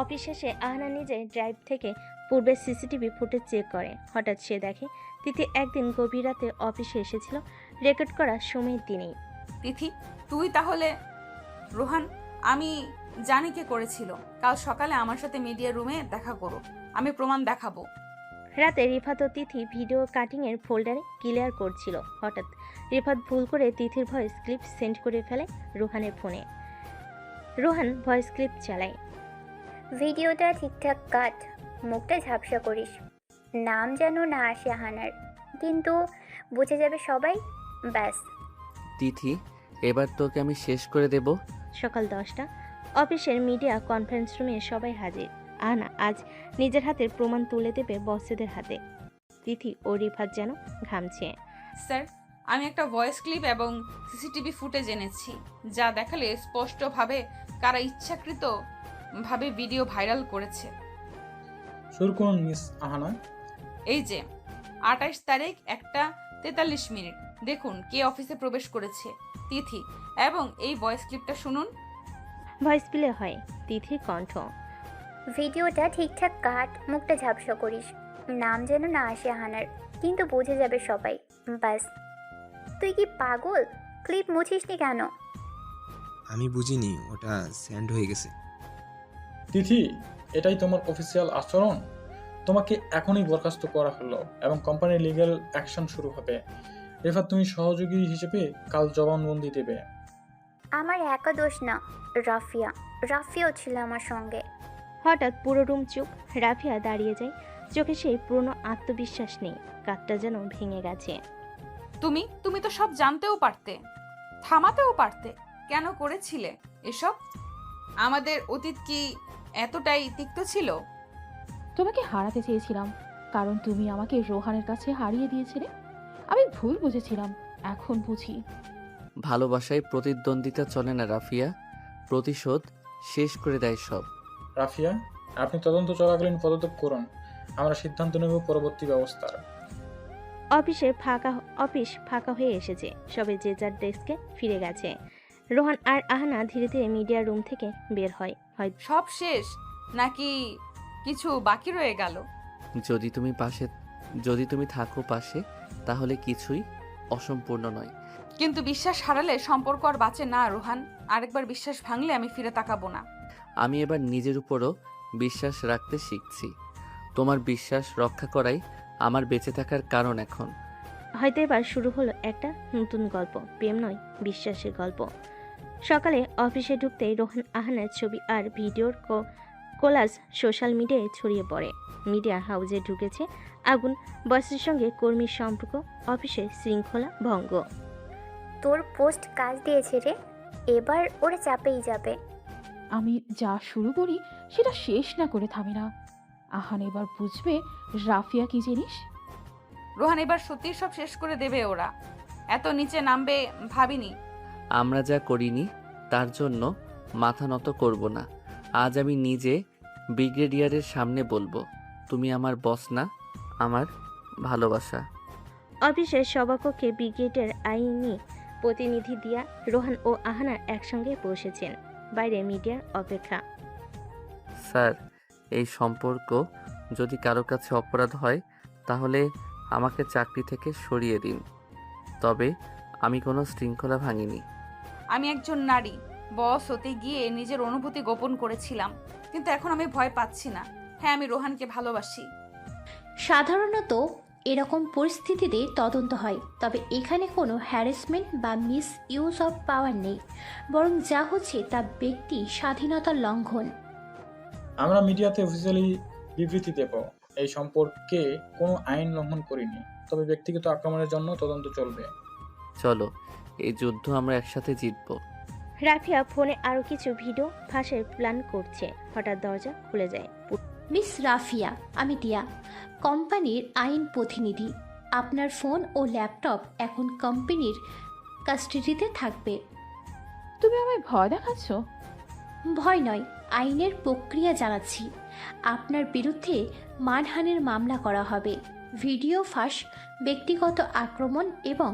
অফিস শেষে আহানা নিজে ড্রাইভ থেকে পূর্বের সিসিটিভি ফুটেজ চেক করে। হঠাৎ সে দেখে তিথি একদিন গভীর রাতে অফিসে এসেছিল, রেকর্ড করা সময়ের দিনেই। তিথি, তুই তাহলে? রোহান, আমি জানি কে করেছিল। কাল সকালে আমার সাথে মিডিয়া রুমে দেখা করো, আমি প্রমাণ দেখাবো। রাতে রিফাত ও তিথি ভিডিও কাটিংয়ের ফোল্ডারে ক্লিয়ার করছিল। হঠাৎ রিফাত ভুল করে তিথির ভয়েস ক্লিপ সেন্ড করে ফেলে রোহানের ফোনে। রোহান ভয়েস ক্লিপ চালায়। ভিডিওটা ঠিকঠাক কাট, মুখটা ঝাপসা করিস, নাম যেন না আসে আহানার, কিন্তু বুঝে যাবে সবাই, ব্যাস। তিথি, এবার তোকে আমি শেষ করে দেব। সকাল 10টা, অফিসের মিডিয়া কনফারেন্স রুমে সবাই হাজির। আহানা আজ নিজের হাতের প্রমাণ তুলে দেবে বসেদের হাতে। তিথি ও রিফাত যেন ঘামছে। স্যার, আমি একটা ভয়েস ক্লিপ এবং সিসিটিভি ফুটেজ এনেছি, যা দেখালে স্পষ্টভাবে কারা ইচ্ছাকৃতভাবে ভিডিও ভাইরাল করেছে। শুরু করুন মিস আহানা। এই যে 28 তারিখ 1:43 দেখুন কে অফিসে প্রবেশ করেছে, তিথি। এবং এই ভয়েস ক্লিপটা শুনুন। ভয়েস প্লে হয় তিথির কণ্ঠ। ভিডিওটা ঠিকঠাক কাট, মুখটা ঝাপসা করিস, নাম যেন না আসে আহানার, কিন্তু বুঝে যাবে সবাই। ব্যাস। তুই কি পাগল? ক্লিপ মুছিসনি কেন? আমি বুঝিনি, ওটা স্যান্ড হয়ে গেছে। তিথি, এটাই তোমার অফিসিয়াল আচরণ? তোমাকে এখনই বরখাস্ত করা হলো এবং কোম্পানির লিগ্যাল অ্যাকশন শুরু হবে। রেফাত, তুমি সহযোগী হিসেবে কাল জবানবন্দি দেবে। আমার একা দোষ না, রাফিয়াও ছিল আমার সঙ্গে। হঠাৎ পুরো রুম চুপ। রাফিয়া দাঁড়িয়ে যায়, চোখে সেই পুরনো আত্মবিশ্বাস নেই, কাঠটা যেন ভেঙে গেছে। তুমি তো সব জানতেও পারতে, থামাতেও পারতে। কেন করেছিলে এসব? আমাদের অতীত কি এতটাই তিক্ত ছিল? তোমাকে হারাতে চেয়েছিলাম, কারণ তুমি আমাকে রোহানের কাছে হারিয়ে দিয়েছিলে। আমি ভুল বুঝেছিলাম, এখন বুঝি। ভালোবাসায় প্রতিদ্বন্দ্বিতা চলে না রাফিয়া, প্রতিশোধ শেষ করে দেয় সব। রাফিয়া, আপনি তদন্ত চলাকালীন পদত্যাগ করুন। আমরা সিদ্ধান্ত নেব পরবর্তী ব্যবস্থার। অফিস ফাঁকা হয়ে এসেছে, সবে যে যার ডেস্কে ফিরে গেছে। রোহান আর আহানা ধীরে ধীরে মিডিয়া রুম থেকে বের হয়। সব শেষ নাকি কিছু বাকি রয়ে গেল? যদি তুমি থাকো পাশে, তাহলে কিছুই অসম্পূর্ণ নয়। কিন্তু বিশ্বাস হারালে সম্পর্ক আর বাঁচে না রোহান। আরেকবার বিশ্বাস ভাঙলে আমি ফিরে তাকাবো না। আমি এবার নিজের উপরও বিশ্বাস রাখতে শিখছি। তোমার বিশ্বাস রক্ষা করাই আমার বেঁচে থাকার কারণ এখন। হয়তো এবার শুরু হলো একটা নতুন গল্প, প্রেম নয়, বিশ্বাসের গল্প। সকালে অফিসে ঢুকতেই রোহান আহানার ছবি আর ভিডিওর কোলাজ সোশ্যাল মিডিয়ায় ছড়িয়ে পড়ে। মিডিয়া হাউসে ঢুকেছে আগুন, বসের সঙ্গে কর্মীর সম্পর্ক, অফিসে শৃঙ্খলা ভঙ্গ। তোর পোস্ট কাজ দিয়েছে রে, এবার ওরা চাপেই যাবে। আমি যা শুরু করি সেটা শেষ না করে থামি না। আহান এবার বুঝবে রাফিয়া কি জিনিস। রোহান, এবার সত্যি সব শেষ করে দেবে ওরা। এত নিচে নামবে ভাবিনি। আমরা যা করিনি তার জন্য মাথা নত করব না। আজ আমি নিজে ব্রিগেডিয়ারের সামনে বলবো, তুমি আমার বস না, আমার ভালোবাসা। অফিসের সভাকক্ষে ব্রিগেডের আইনি প্রতিনিধি দিয়া রোহান ও আহানা একসঙ্গে বসেছেন। বাইরে মিডিয়ার অপেক্ষা। স্যার, এই সম্পর্ক যদি কারো কাছে অপরাধ হয় তাহলে আমাকে চাকরি থেকে সরিয়ে দিন। তবে আমি কোনো শৃঙ্খলা ভাঙিনি। আমি একজন নারী, বস হতে গিয়ে নিজের অনুভূতি গোপন করেছিলাম, কিন্তু এখন আমি ভয় পাচ্ছি না। হ্যাঁ, আমি রোহানকে ভালোবাসি। সাধারণত এরকম পরিস্থিতিতে তদন্ত হয়, তবে এখানে কোনো হ্যারাসমেন্ট বা মিস ইউজ অফ পাওয়ার নেই, বরং যা হচ্ছে তা ব্যক্তি স্বাধীনতার লঙ্ঘন। আমরা মিডিয়াতে অফিসিয়ালি বিবৃতি দেব, এই সম্পর্কে কোনো আইন লঙ্ঘন করিনি, তবে ব্যক্তিগত আক্রমণের জন্য তদন্ত চলবে। চলো, এই যুদ্ধ আমরা একসাথে জিতবো। রাফিয়া ফোনে আরো কিছু ভিডিও ফাঁসের প্ল্যান করছে। হঠাৎ দরজা খুলে যায়। মিস রাফিয়া, আমি টিয়া, কোম্পানির আইন প্রতিনিধি। আপনার ফোন ও ল্যাপটপ এখন কোম্পানির কাস্টাডিতে থাকবে। তুমি আমায় ভয় দেখাচ্ছ? ভয় নয়, আইনের প্রক্রিয়া জানাচ্ছি। আপনার বিরুদ্ধে মানহানির মামলা করা হবে, ভিডিও ফাঁস, ব্যক্তিগত আক্রমণ এবং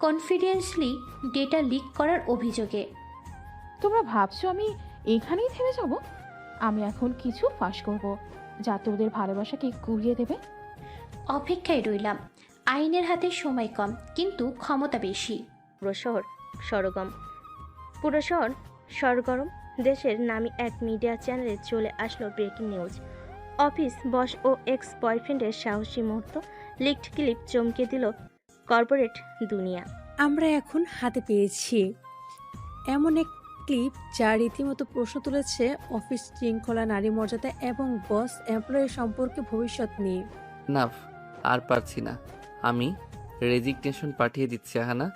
কনফিডেন্সিয়ালি ডেটা লিক করার অভিযোগে। তোমরা ভাবছো আমি এখানেই থেমে যাব? আমি এখন কিছু ফাঁস করব, যা তোদের ভালোবাসাকে কুড়িয়ে দেবে। অপেক্ষায় রইলাম। আইনের হাতে সময় কম, কিন্তু ক্ষমতা বেশি। পুরো শহর সরগরম। দেশের নামী এক মিডিয়া চ্যানেলে চলে আসলো ব্রেকিং নিউজ। অফিস বস ও এক্স বয়ফ্রেন্ডের সাহসী মুহূর্ত, লিকড ক্লিপ চমকে দিল কর্পোরেট দুনিয়া। আমরা এখন হাতে পেয়েছি এমন এক ক্লিপ যা রীতিমতো প্রশ্ন তুলেছে অফিস শৃঙ্খলা, নারী মর্যাদা এবং বস এমপ্লয়ি সম্পর্কে ভবিষ্যৎ নিয়ে। নাফ, আর পারছি না, আমি রেজিগনেশন পাঠিয়ে দিচ্ছি। আহানা,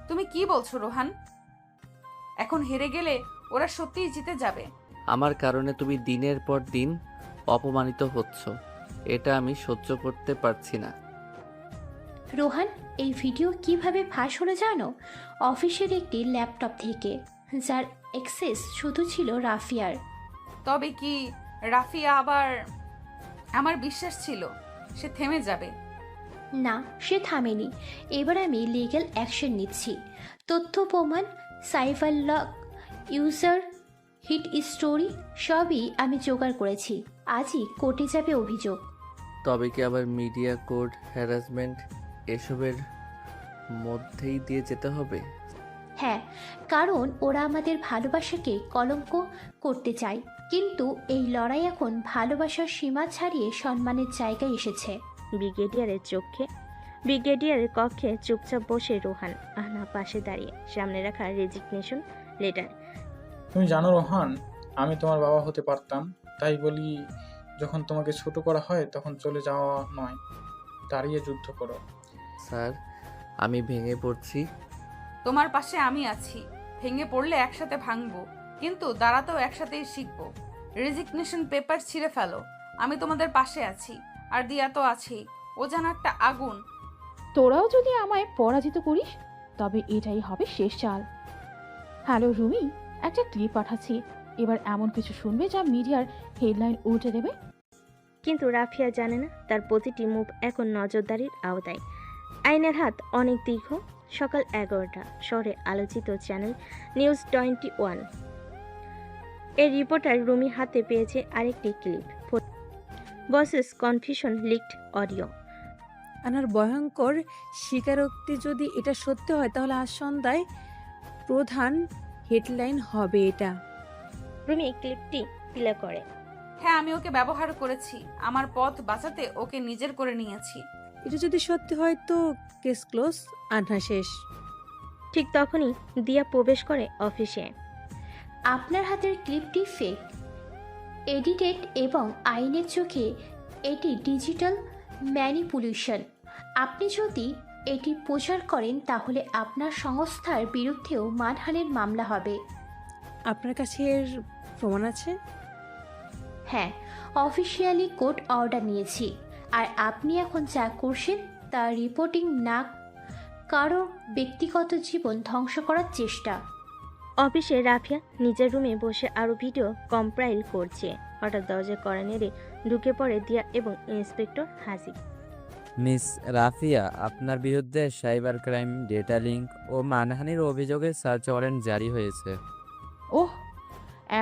তুমি কি বলছো রোহান? এখন হেরে গেলে ওরা সত্যিই জিতে যাবে। আমার কারণে তুমি দিনের পর দিন অপমানিত হচ্ছ, এটা আমি সহ্য করতে পারছি না। রোহান, এই ভিডিও কিভাবে ফাঁস হলো জানো? অফিসের একটি ল্যাপটপ থেকে, যার অ্যাক্সেস শুধু ছিল রাফিয়ার। তবে কি রাফিয়া আবার? আমার বিশ্বাস ছিল সে থেমে যাবে। না, সে থামেনি। এবার আমি লিগ্যাল অ্যাকশন নিচ্ছি। তথ্য প্রমাণ, cyber lock, user hit story সবই আমি জোগাড় করেছি। আজই কোর্টে যাবে অভিযোগ। তবে কি আবার মিডিয়া কোড, হ্যারাসমেন্ট এসবের মধ্যেই দিয়ে যেতে হবে? হ্যাঁ, কারণ ওরা আমাদের ভালোবাসাকে কলঙ্ক করতে চায়। কিন্তু এই লড়াই এখন ভালোবাসার সীমা ছাড়িয়ে সম্মানের জায়গায় এসেছে। ব্রিগেডিয়ারের কক্ষে চুপচাপ বসে রোহান, আহনা পাশে দাঁড়িয়ে, সামনে রাখা রেজিগনেশন লেটার। তুমি জানো রোহান, আমি তোমার বাবা হতে পারতাম, তাই বলি যখন তোমাকে ছোট করা হয় তখন চলে যাওয়া নয়, দাঁড়িয়ে যুদ্ধ করো। স্যার, আমি ভেঙে পড়ছি। তোমার পাশে আমি আছি। ভেঙে পড়লে একসাথে ভাঙবো, কিন্তু দাঁড়াতেও একসাথেই শিখবো। রেজিগনেশন পেপার ছিঁড়ে ফেলো, আমি তোমাদের পাশে আছি। আর দিয়া তো আছেই, ও যেন একটা আগুন। তোরাও যদি আমায় পরাজিত করিস তবে এটাই হবে শেষ চাল। হ্যালো রুমি, একটা ক্লিপ পাঠাচ্ছি। এবার এমন কিছু শুনবে যা মিডিয়ার হেডলাইন উল্টে দেবে। কিন্তু রাফিয়া জানে না তার প্রতিটি মুভ এখন নজরদারির আওতায়। আইনের হাত অনেক দীর্ঘ। সকাল 11টা, শহরে আলোচিত চ্যানেল নিউজ 21 এর রিপোর্টার রুমি হাতে পেয়েছে আরেকটি clip. Buses confusion leaked audio. আনার ভয়ঙ্কর স্বীকারোক্তি যদি এটা সত্যি হয় তাহলে আজ সন্ধ্যায় প্রধান হেডলাইন হবে এটা। রুমি ক্লিপটি প্লে করে। হ্যাঁ, আমি ওকে ব্যবহার করেছি। আমার পথ বাঁচাতে ওকে নিজের করে নিয়েছি। এটা যদি সত্যি হয় তো কেস ক্লোজ, আন্না শেষ। ঠিক তখনই দিয়া প্রবেশ করে অফিসে। আপনার হাতের ক্লিপটি ফেক, এডিটেড এবং আইনের চোখে এটি ডিজিটাল ম্যানিপুলেশন। আপনি যদি এটি প্রচার করেন তাহলে আপনার সংস্থার বিরুদ্ধেও মানহানির মামলা হবে। আপনার কাছে এর প্রমাণ আছে? হ্যাঁ, অফিসিয়ালি কোর্ট অর্ডার নিয়েছি। আর আপনি এখন যা করছেন তা রিপোর্টিং না, কারো ব্যক্তিগত জীবন ধ্বংস করার চেষ্টা। অফিসে রাফিয়া নিজের রুমে বসে আরও ভিডিও কম্পাইল করছে। হঠাৎ দরজা কড়া নেড়ে ঢুকে পড়ে দিয়া এবং ইন্সপেক্টর হাসি। মিস রাফিয়া, আপনার বিরুদ্ধে সাইবার ক্রাইম, ডেটা লিঙ্ক ও মানহানির অভিযোগে সার্চ ওয়ারেন্ট জারি হয়েছে। ওহ,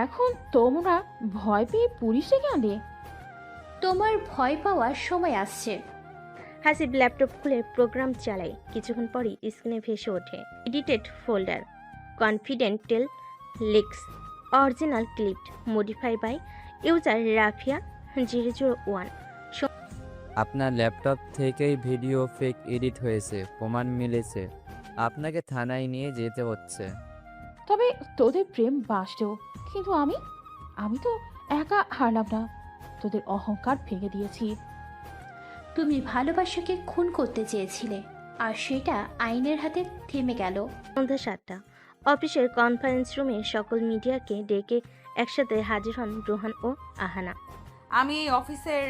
এখন তোমরা ভয় পেয়ে পুলিশে গেলে? তোমার ভয় পাওয়ার সময় আসছে। হাসিব ল্যাপটপ খুলে প্রোগ্রাম চালায়। কিছুক্ষণ পরই স্ক্রিনে ভেসে ওঠে edited folder, confidential leaks, original clip, modify by user Rafia 001। আপনার ল্যাপটপ থেকেই ভিডিও ফেক এডিট হয়েছে, প্রমাণ মিলেছে। আপনাকে থানায় নিয়ে যেতে হচ্ছে। তবে তোদের প্রেম বাসতেও, কিন্তু আমি তো একা হারলাম না। তোদের অহংকার ভেঙে দিয়েছি। তুমি ভালোবাসাকে খুন করতে চেয়েছিলে, আর সেটা আইনের হাতে থেমে গেল। সন্ধ্যা 7টা, অফিসের কনফারেন্স রুমে সকল মিডিয়াকে ডেকে একসাথে হাজির হন রোহান ও আহানা। আমি এই অফিসের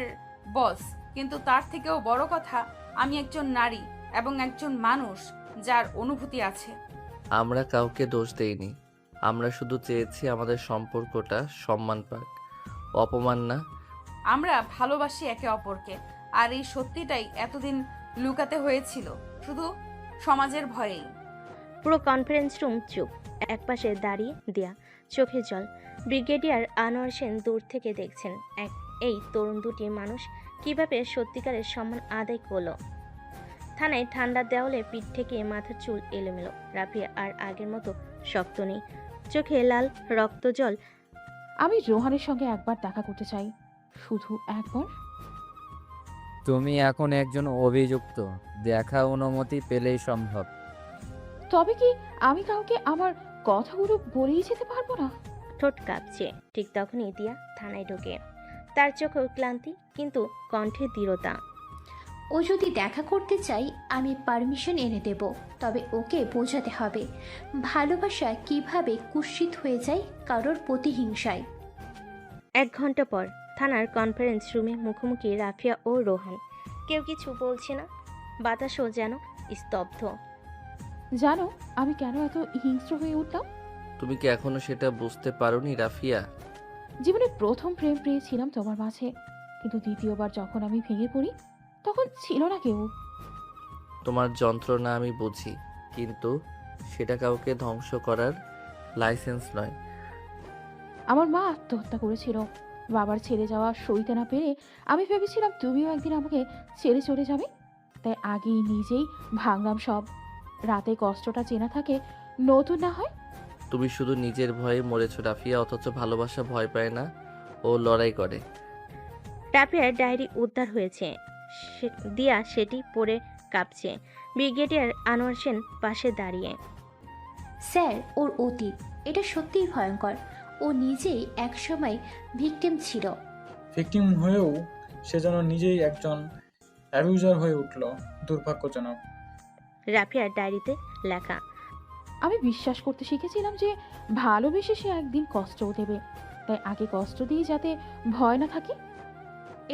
বস, কিন্তু তার থেকেও বড় কথা, আমি একজন নারী এবং একজন মানুষ যার অনুভূতি আছে। আমরা কাউকে দোষ দেইনি, আমরা শুধু চেয়েছি আমাদের সম্পর্কটা সম্মান পাক, অপমান না। আমরা ভালোবাসি একে অপরকে, আর এই সত্যিটাই এতদিন লুকাতে হয়েছিল শুধু সমাজের ভয়েই। পুরো কনফারেন্স রুম চুপ। একপাশে দাঁড়িয়ে দেয়া, চোখে জল। ব্রিগেডিয়ার আনোয়ার সেন দূর থেকে দেখছেন এই তরুণ দুটি মানুষ কিভাবে সত্যিকারের সম্মান আদায় করলো। থানায় ঠান্ডা দেওয়ালে পিঠ থেকে মাথার চুল এলোমেলো। রাফিয়া আর আগের মতো শক্ত নেই, চোখে লাল রক্ত জল। আমি রোহানের সঙ্গে একবার দেখা করতে চাই, শুধু একবার। তুমি এখন একজন অভিযুক্ত, দেখা অনুমতি পেলেই সম্ভব। তবে কি আমি কাউকে আমার কথাগুলো বলেই যেতে পারবো না? ঠোঁট কাঁপছে। ঠিক তখনই দিয়া থানায় ঢোকে। তার চোখেও ক্লান্তি, কিন্তু কণ্ঠে দৃঢ়তা। ও যদি দেখা করতে চাই আমি পারমিশন এনে দেব, তবে ওকে বোঝাতে হবে ভালোবাসা কিভাবে কুৎসিত হয়ে যায় কারোর প্রতিহিংসায়। 1 ঘন্টা পর থানার কনফারেন্স রুমে মুখোমুখি রাফিয়া ও রোহান। কেউ কিছু বলছে না, বাতাসও যেন স্তব্ধ। জানো আমি কেন এত হিংস্র হয়ে উঠলাম? তুমি কি এখনো সেটা বুঝতে পারোনি রাফিয়া? জীবনে প্রথম প্রেম পেয়েছিলাম তোমার মাঝে, কিন্তু দ্বিতীয়বার যখন আমি ভেঙে পড়ি তখন ছিল না কেউ। তোমার যন্ত্রণা আমি বুঝি, কিন্তু সেটা কাউকে ধ্বংস করার লাইসেন্স নয়। আমার মা আত্মহত্যা করেছিল, বাবার ছেড়ে যাওয়া সইতে না পেরে আমি ভেবেছিলাম তুমিও একদিন আমাকে ছেড়ে চলে যাবে, তাই আগেই নিজেই ভাঙলাম সব। রাতে কষ্টটা চেনা থাকে, নতুন না হয়। তুমি শুধু নিজের ভয়ে মরেছো রাফিয়া, অথচ ভালোবাসা ভয় পায় না, ও লড়াই করে। রাফিয়ার ডায়েরি উদ্ধার হয়েছে। দিয়া সেটি পড়ে কাঁপছে। ব্রিগেডিয়ার আনোয়ার সেন পাশে দাঁড়িয়ে। স্যার, ওর অতীত এটা সত্যিই ভয়ঙ্কর। ও নিজেই একসময় ভিকটিম ছিল। ভিকটিম হয়েও সে যেন নিজেই একজন অ্যাবিউজার হয়ে উঠল। দুর্ভাগ্যজনক। রাফিয়ার ডায়েরিতে লেখা, আমি বিশ্বাস করতে শিখেছিলাম যে ভালোবেসে সে একদিন কষ্টও দেবে, তাই আগে কষ্ট দিয়ে যাতে ভয় না থাকে।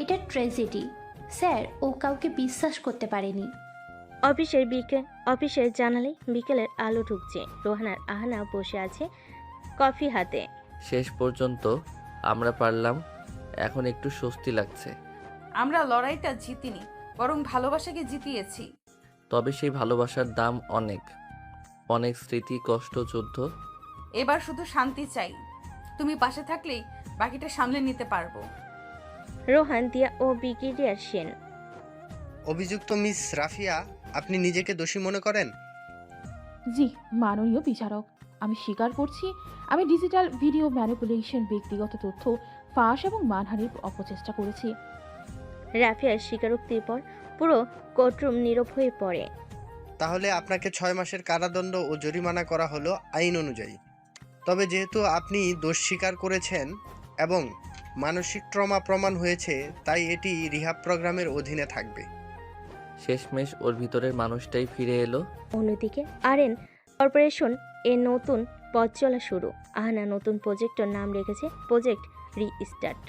এটা ট্র্যাজেডি স্যার, ও কাউকে বিশ্বাস করতে পারেনি। অফিসের জানালে বিকেলের আলো ঢুকছে। রোহান আর আহানা বসে আছে কফি হাতে। শেষ পর্যন্ত আমরা পারলাম, এখন একটু স্বস্তি লাগছে। আমরা লড়াইটা জিতিনি, বরং ভালোবাসাকে জিতিয়েছি। তবে সেই ভালোবাসার দাম অনেক, অনেক স্মৃতি, কষ্ট, যুদ্ধ। এবার শুধু শান্তি চাই। তুমি পাশে থাকলেই বাকিটা সামলে নিতে পারবো। রোহান, দিয়া ও ব্রিগেডিয়ার সেন। অভিযুক্ত মিস রাফিয়া, আপনি নিজেকে দোষী মনে করেন? জি মাননীয় বিচারক, আমি স্বীকার করছি আমি ডিজিটাল ভিডিও ম্যানিপুলেশন, ব্যক্তিগত তথ্য ফাঁস এবং মানহানির অপচেষ্টা করেছি। রাফিয়ার স্বীকারোক্তির পর পুরো কোর্টরুম নীরব হয়ে পড়ে। তাহলে আপনাকে 6 মাসের কারাদণ্ড ও জরিমানা করা হলো আইন অনুযায়ী। তবে যেহেতু আপনি দোষ স্বীকার করেছেন এবং মানসিক ট্রমা প্রমাণ হয়েছে, তাই এটি রিহাব প্রোগ্রামের অধীনে থাকবে। শেষমেশ ওর ভিতরের মানুষটাই ফিরে এলো। অন্যদিকে আরএন কর্পোরেশন এর নতুন পথ চলা শুরু। আহানা নতুন প্রজেক্টর নাম রেখেছে প্রজেক্ট রিস্টার্ট।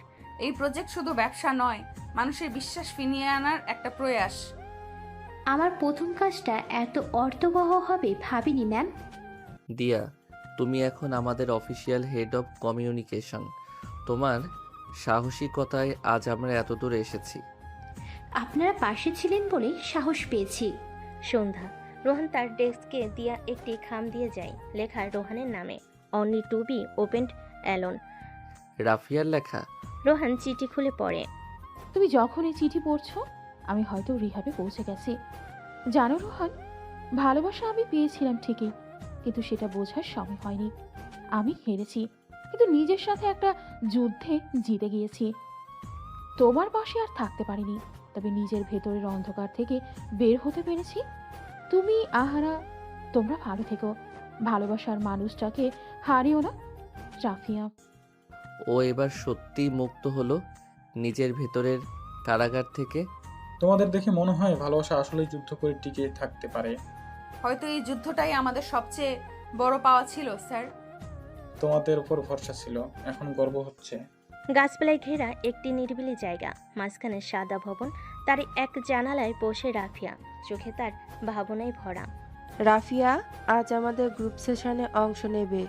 এই প্রজেক্ট শুধু ব্যবসা নয়, মানুষের বিশ্বাস ফিরিয়ে আনার একটা প্রয়াস। আমার প্রথম কাজটা এত অর্থবহ হবে ভাবিনি ম্যাম। দিয়া, তুমি এখন আমাদের অফিসিয়াল হেড অফ কমিউনিকেশন। তোমার সাহসিকতায় আজ আমরা এত দূরে এসেছি। আপনারা পাশে ছিলেন বলে সাহস পেয়েছি। সন্ধ্যা। রোহান তার ডেস্কে দিয়া একটি খাম দিয়ে যায়, লেখা রোহানের নামে, only to be opened alone. রাফিয়ার লেখা। রোহান চিঠি খুলে পড়ে। তুমি যখন এই চিঠি পড়ছো আমি হয়তো রিহাবে পৌঁছে গেছি। জানো রোহান, ভালোবাসা আমি পেয়েছিলাম ঠিকই, কিন্তু সেটা বোঝার সময় হয়নি। আমি হেরেছি, কিন্তু নিজের সাথে একটা যুদ্ধে জিতে গিয়েছি। তোমার পাশে আর থাকতে পারিনি, তবে নিজের ভেতরের অন্ধকার থেকে বের হতে পেরেছি। তুমি, আহারা, তোমরা ভালো থেকো। ভালোবাসার মানুষটাকে হারিও না। রাফিয়া। ও এবার সত্যিই মুক্ত হলো নিজের ভেতরের কারাগার থেকে। তোমাদের দেখে মনে হয় ভালোবাসা আসলেই যুদ্ধ করে টিকে থাকতে পারে। হয়তো এই যুদ্ধটাই আমাদের সবচেয়ে বড় পাওয়া ছিল স্যার। তোমাদের উপর ভরসা ছিল, এখন গর্ব হচ্ছে। গাছপালায় ঘেরা একটি নিরিবিলি জায়গা, মাঝখানে সাদা ভবন, তার এক জানালায় বসে রাফিয়া, চোখে তার ভাবনায় ভরা। রাফিয়া আজ আমাদের গ্রুপ সেশনে অংশ নেবে।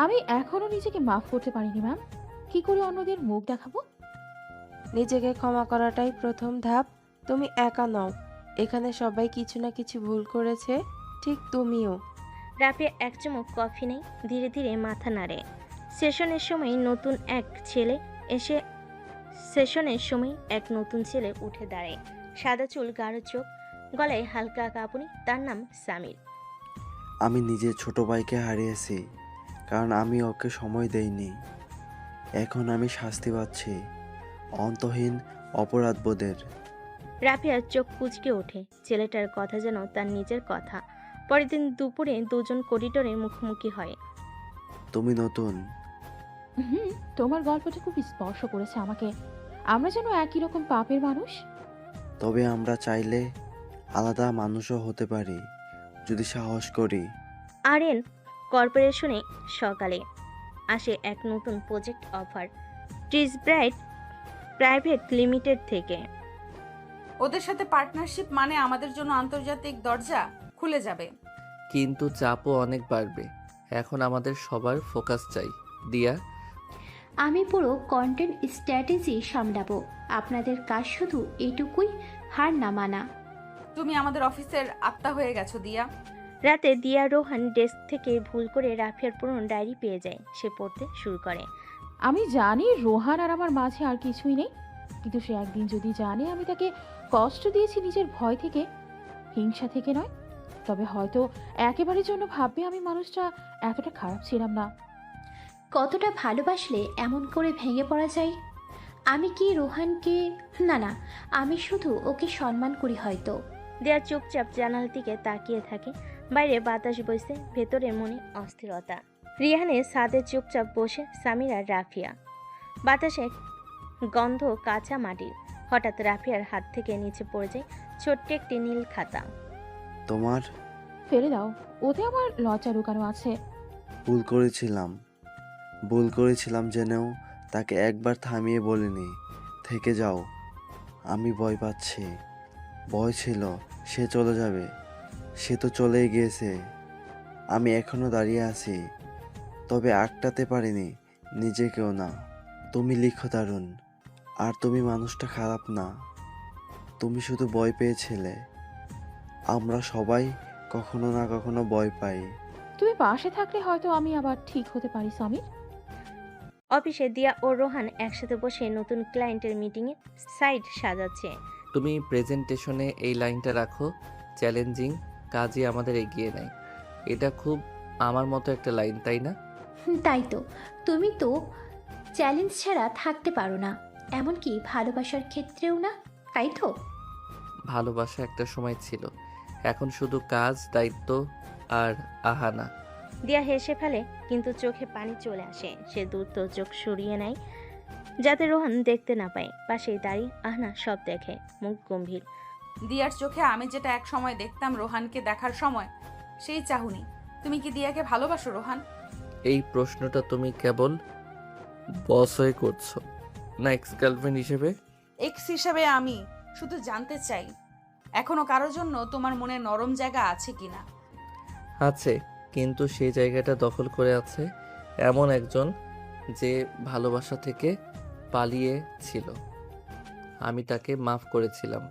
আমি এখনো নিজেকে মাফ করতে পারিনি ম্যাম। কি করে অন্যদের মুখ দেখাবো? নিজেকে ক্ষমা করাটাই প্রথম ধাপ। তুমি একা নও, এখানে সবাই কিছু না কিছু ভুল করেছে, ঠিক তুমিও। রাফিয়া এক চুমুক কফি নেই, ধীরে ধীরে মাথা নাড়ে। সেশনের সময় এক নতুন ছেলে উঠে দাঁড়ায়। সাদা চুল, গাঢ় চোখ, গলায় হালকা কাঁপুনি। তার নাম সামির। আমি নিজের ছোট ভাইকে হারিয়েছি, কারণ আমি ওকে সময় দেইনি। এখন আমি শাস্তি পাচ্ছি অন্তহীন অপরাধবোধের। রাফিয়ার চোখ কুঁচকে ওঠে। ছেলেটার কথা যেন তার নিজের কথা। পরের দিন দুপুরে দুজন করিডোরে মুখোমুখি হয়। তুমি নতুন। তোমার গল্পটা খুব স্পর্শ করেছে আমাকে। আমরা যেন একই রকম পাপের মানুষ। তবে আমরা চাইলে আলাদা মানুষও হতে পারি যদি সাহস করি। আরএন কর্পোরেশনে সকালে আসে এক নতুন project offer trees bright private limited থেকে। ওদের সাথে পার্টনারশিপ মানে আমাদের জন্য আন্তর্জাতিক দরজা খুলে যাবে। কিন্তু চাপও অনেক বাড়বে। এখন আমাদের সবার ফোকাস চাই। দিয়া, আমি পুরো কন্টেন্ট স্ট্র্যাটেজি সামলাবো। আপনাদের কাজ শুধু এটুকুই, হার না মানা। তুমি আমাদের অফিসের আত্মা হয়ে গেছো দিয়া। রাতে দিয়া রোহান ডেস্ক থেকে ভুল করে রাফিয়ার পুরনো ডায়েরি পেয়ে যায়। সে পড়তে শুরু করে। আমি জানি রোহান আর আমার মাঝে আর কিছুই নেই, কিন্তু সে একদিন যদি জানে আমি তাকে কষ্ট দিয়েছি নিজের ভয় থেকে, হিংসা থেকে নয়, তবে হয়তো একেবারের জন্য ভাববে আমি মানুষটা এতটা খারাপ ছিলাম না। কতটা ভালোবাসলে এমন করে ভেঙে পড়া যায়? আমি কি রোহানকে, না, আমি শুধু ওকে সম্মান করি হয়তো। দেয়া চুপচাপ জানালার দিকে তাকিয়ে থাকে। বাইরে বাতাস বইছে, ভেতরে মনে অস্থিরতা। রিহানে ছাদে চুপচাপ বসে, সামির আর রাফিয়া। বাতাসে গন্ধ কাঁচা মাটির। হঠাৎ রাফিয়ার হাত থেকে নিচে পড়ে যায় ছোট্ট একটি নীল খাতা। তোমার ফেলে দাও, ওতে আমার লজ্জা লুকানো আছে। ভুল করেছিলাম জেনেও তাকে একবার থামিয়ে বলিনি থেকে যাও। আমি ভয় পাচ্ছি। ভয় ছিল সে চলে যাবে, সে তো চলেই গিয়েছে। আমি এখনো দাঁড়িয়ে আছি, তবে আটকাতে পারিনি নিজেকেও না। তুমি লিখো দারুণ, আর তুমি মানুষটা খারাপ না। তুমি শুধু ভয় পেয়েছিলে। আমরা সবাই কখনো না কখনো ভয় পাই। তুমি পাশে থাকলে হয়তো আমি আবার ঠিক হতে পারি সামির। অফিসে দিয়া ও রোহান একসাথে বসে নতুন ক্লায়েন্টের মিটিংয়ে সাইড সাজাচ্ছে। তুমি প্রেজেন্টেশনে এই লাইনটা রাখো, চ্যালেঞ্জিং কাজই আমাদের এগিয়ে নেয়। এটা খুব আমার মতো একটা লাইন, তাই না? তাই তো, তুমি তো চ্যালেঞ্জ ছাড়া থাকতে পারো না, এমনকি ভালোবাসার ক্ষেত্রেও না, তাই তো? ভালোবাসা একটা সময় ছিল, এখন শুধু কাজ, দায়িত্ব আর আহানা। দিয়া হেসে ফেলে, কিন্তু চোখে পানি চলে আসে। সে দ্রুত চোখ সরিয়ে নেয় যাতে রোহান দেখতে না পায়। পাশেই দাঁড়িয়ে আহনা সব দেখে, মুখ গম্ভীর। দিয়ার চোখে আমি যেটা এক সময় দেখতাম রোহানকে দেখার সময়, সেই চাহুনি। তুমি কি দিয়াকে ভালোবাসো রোহান? এই প্রশ্নটা তুমি কেবল বস হয়ে করছো, না এক্স গার্লফ্রেন্ড হিসেবে? এক্স হিসেবে আমি শুধু জানতে চাই, এখনো কারোর জন্য তোমার মনে নরম জায়গা আছে কিনা? আছে, কিন্তু সেই জায়গাটা দখল করে আছে এমন একজন যে ভালোবাসা থেকে পালিয়ে ছিল। আমি তাকে মাফ করেছিলাম,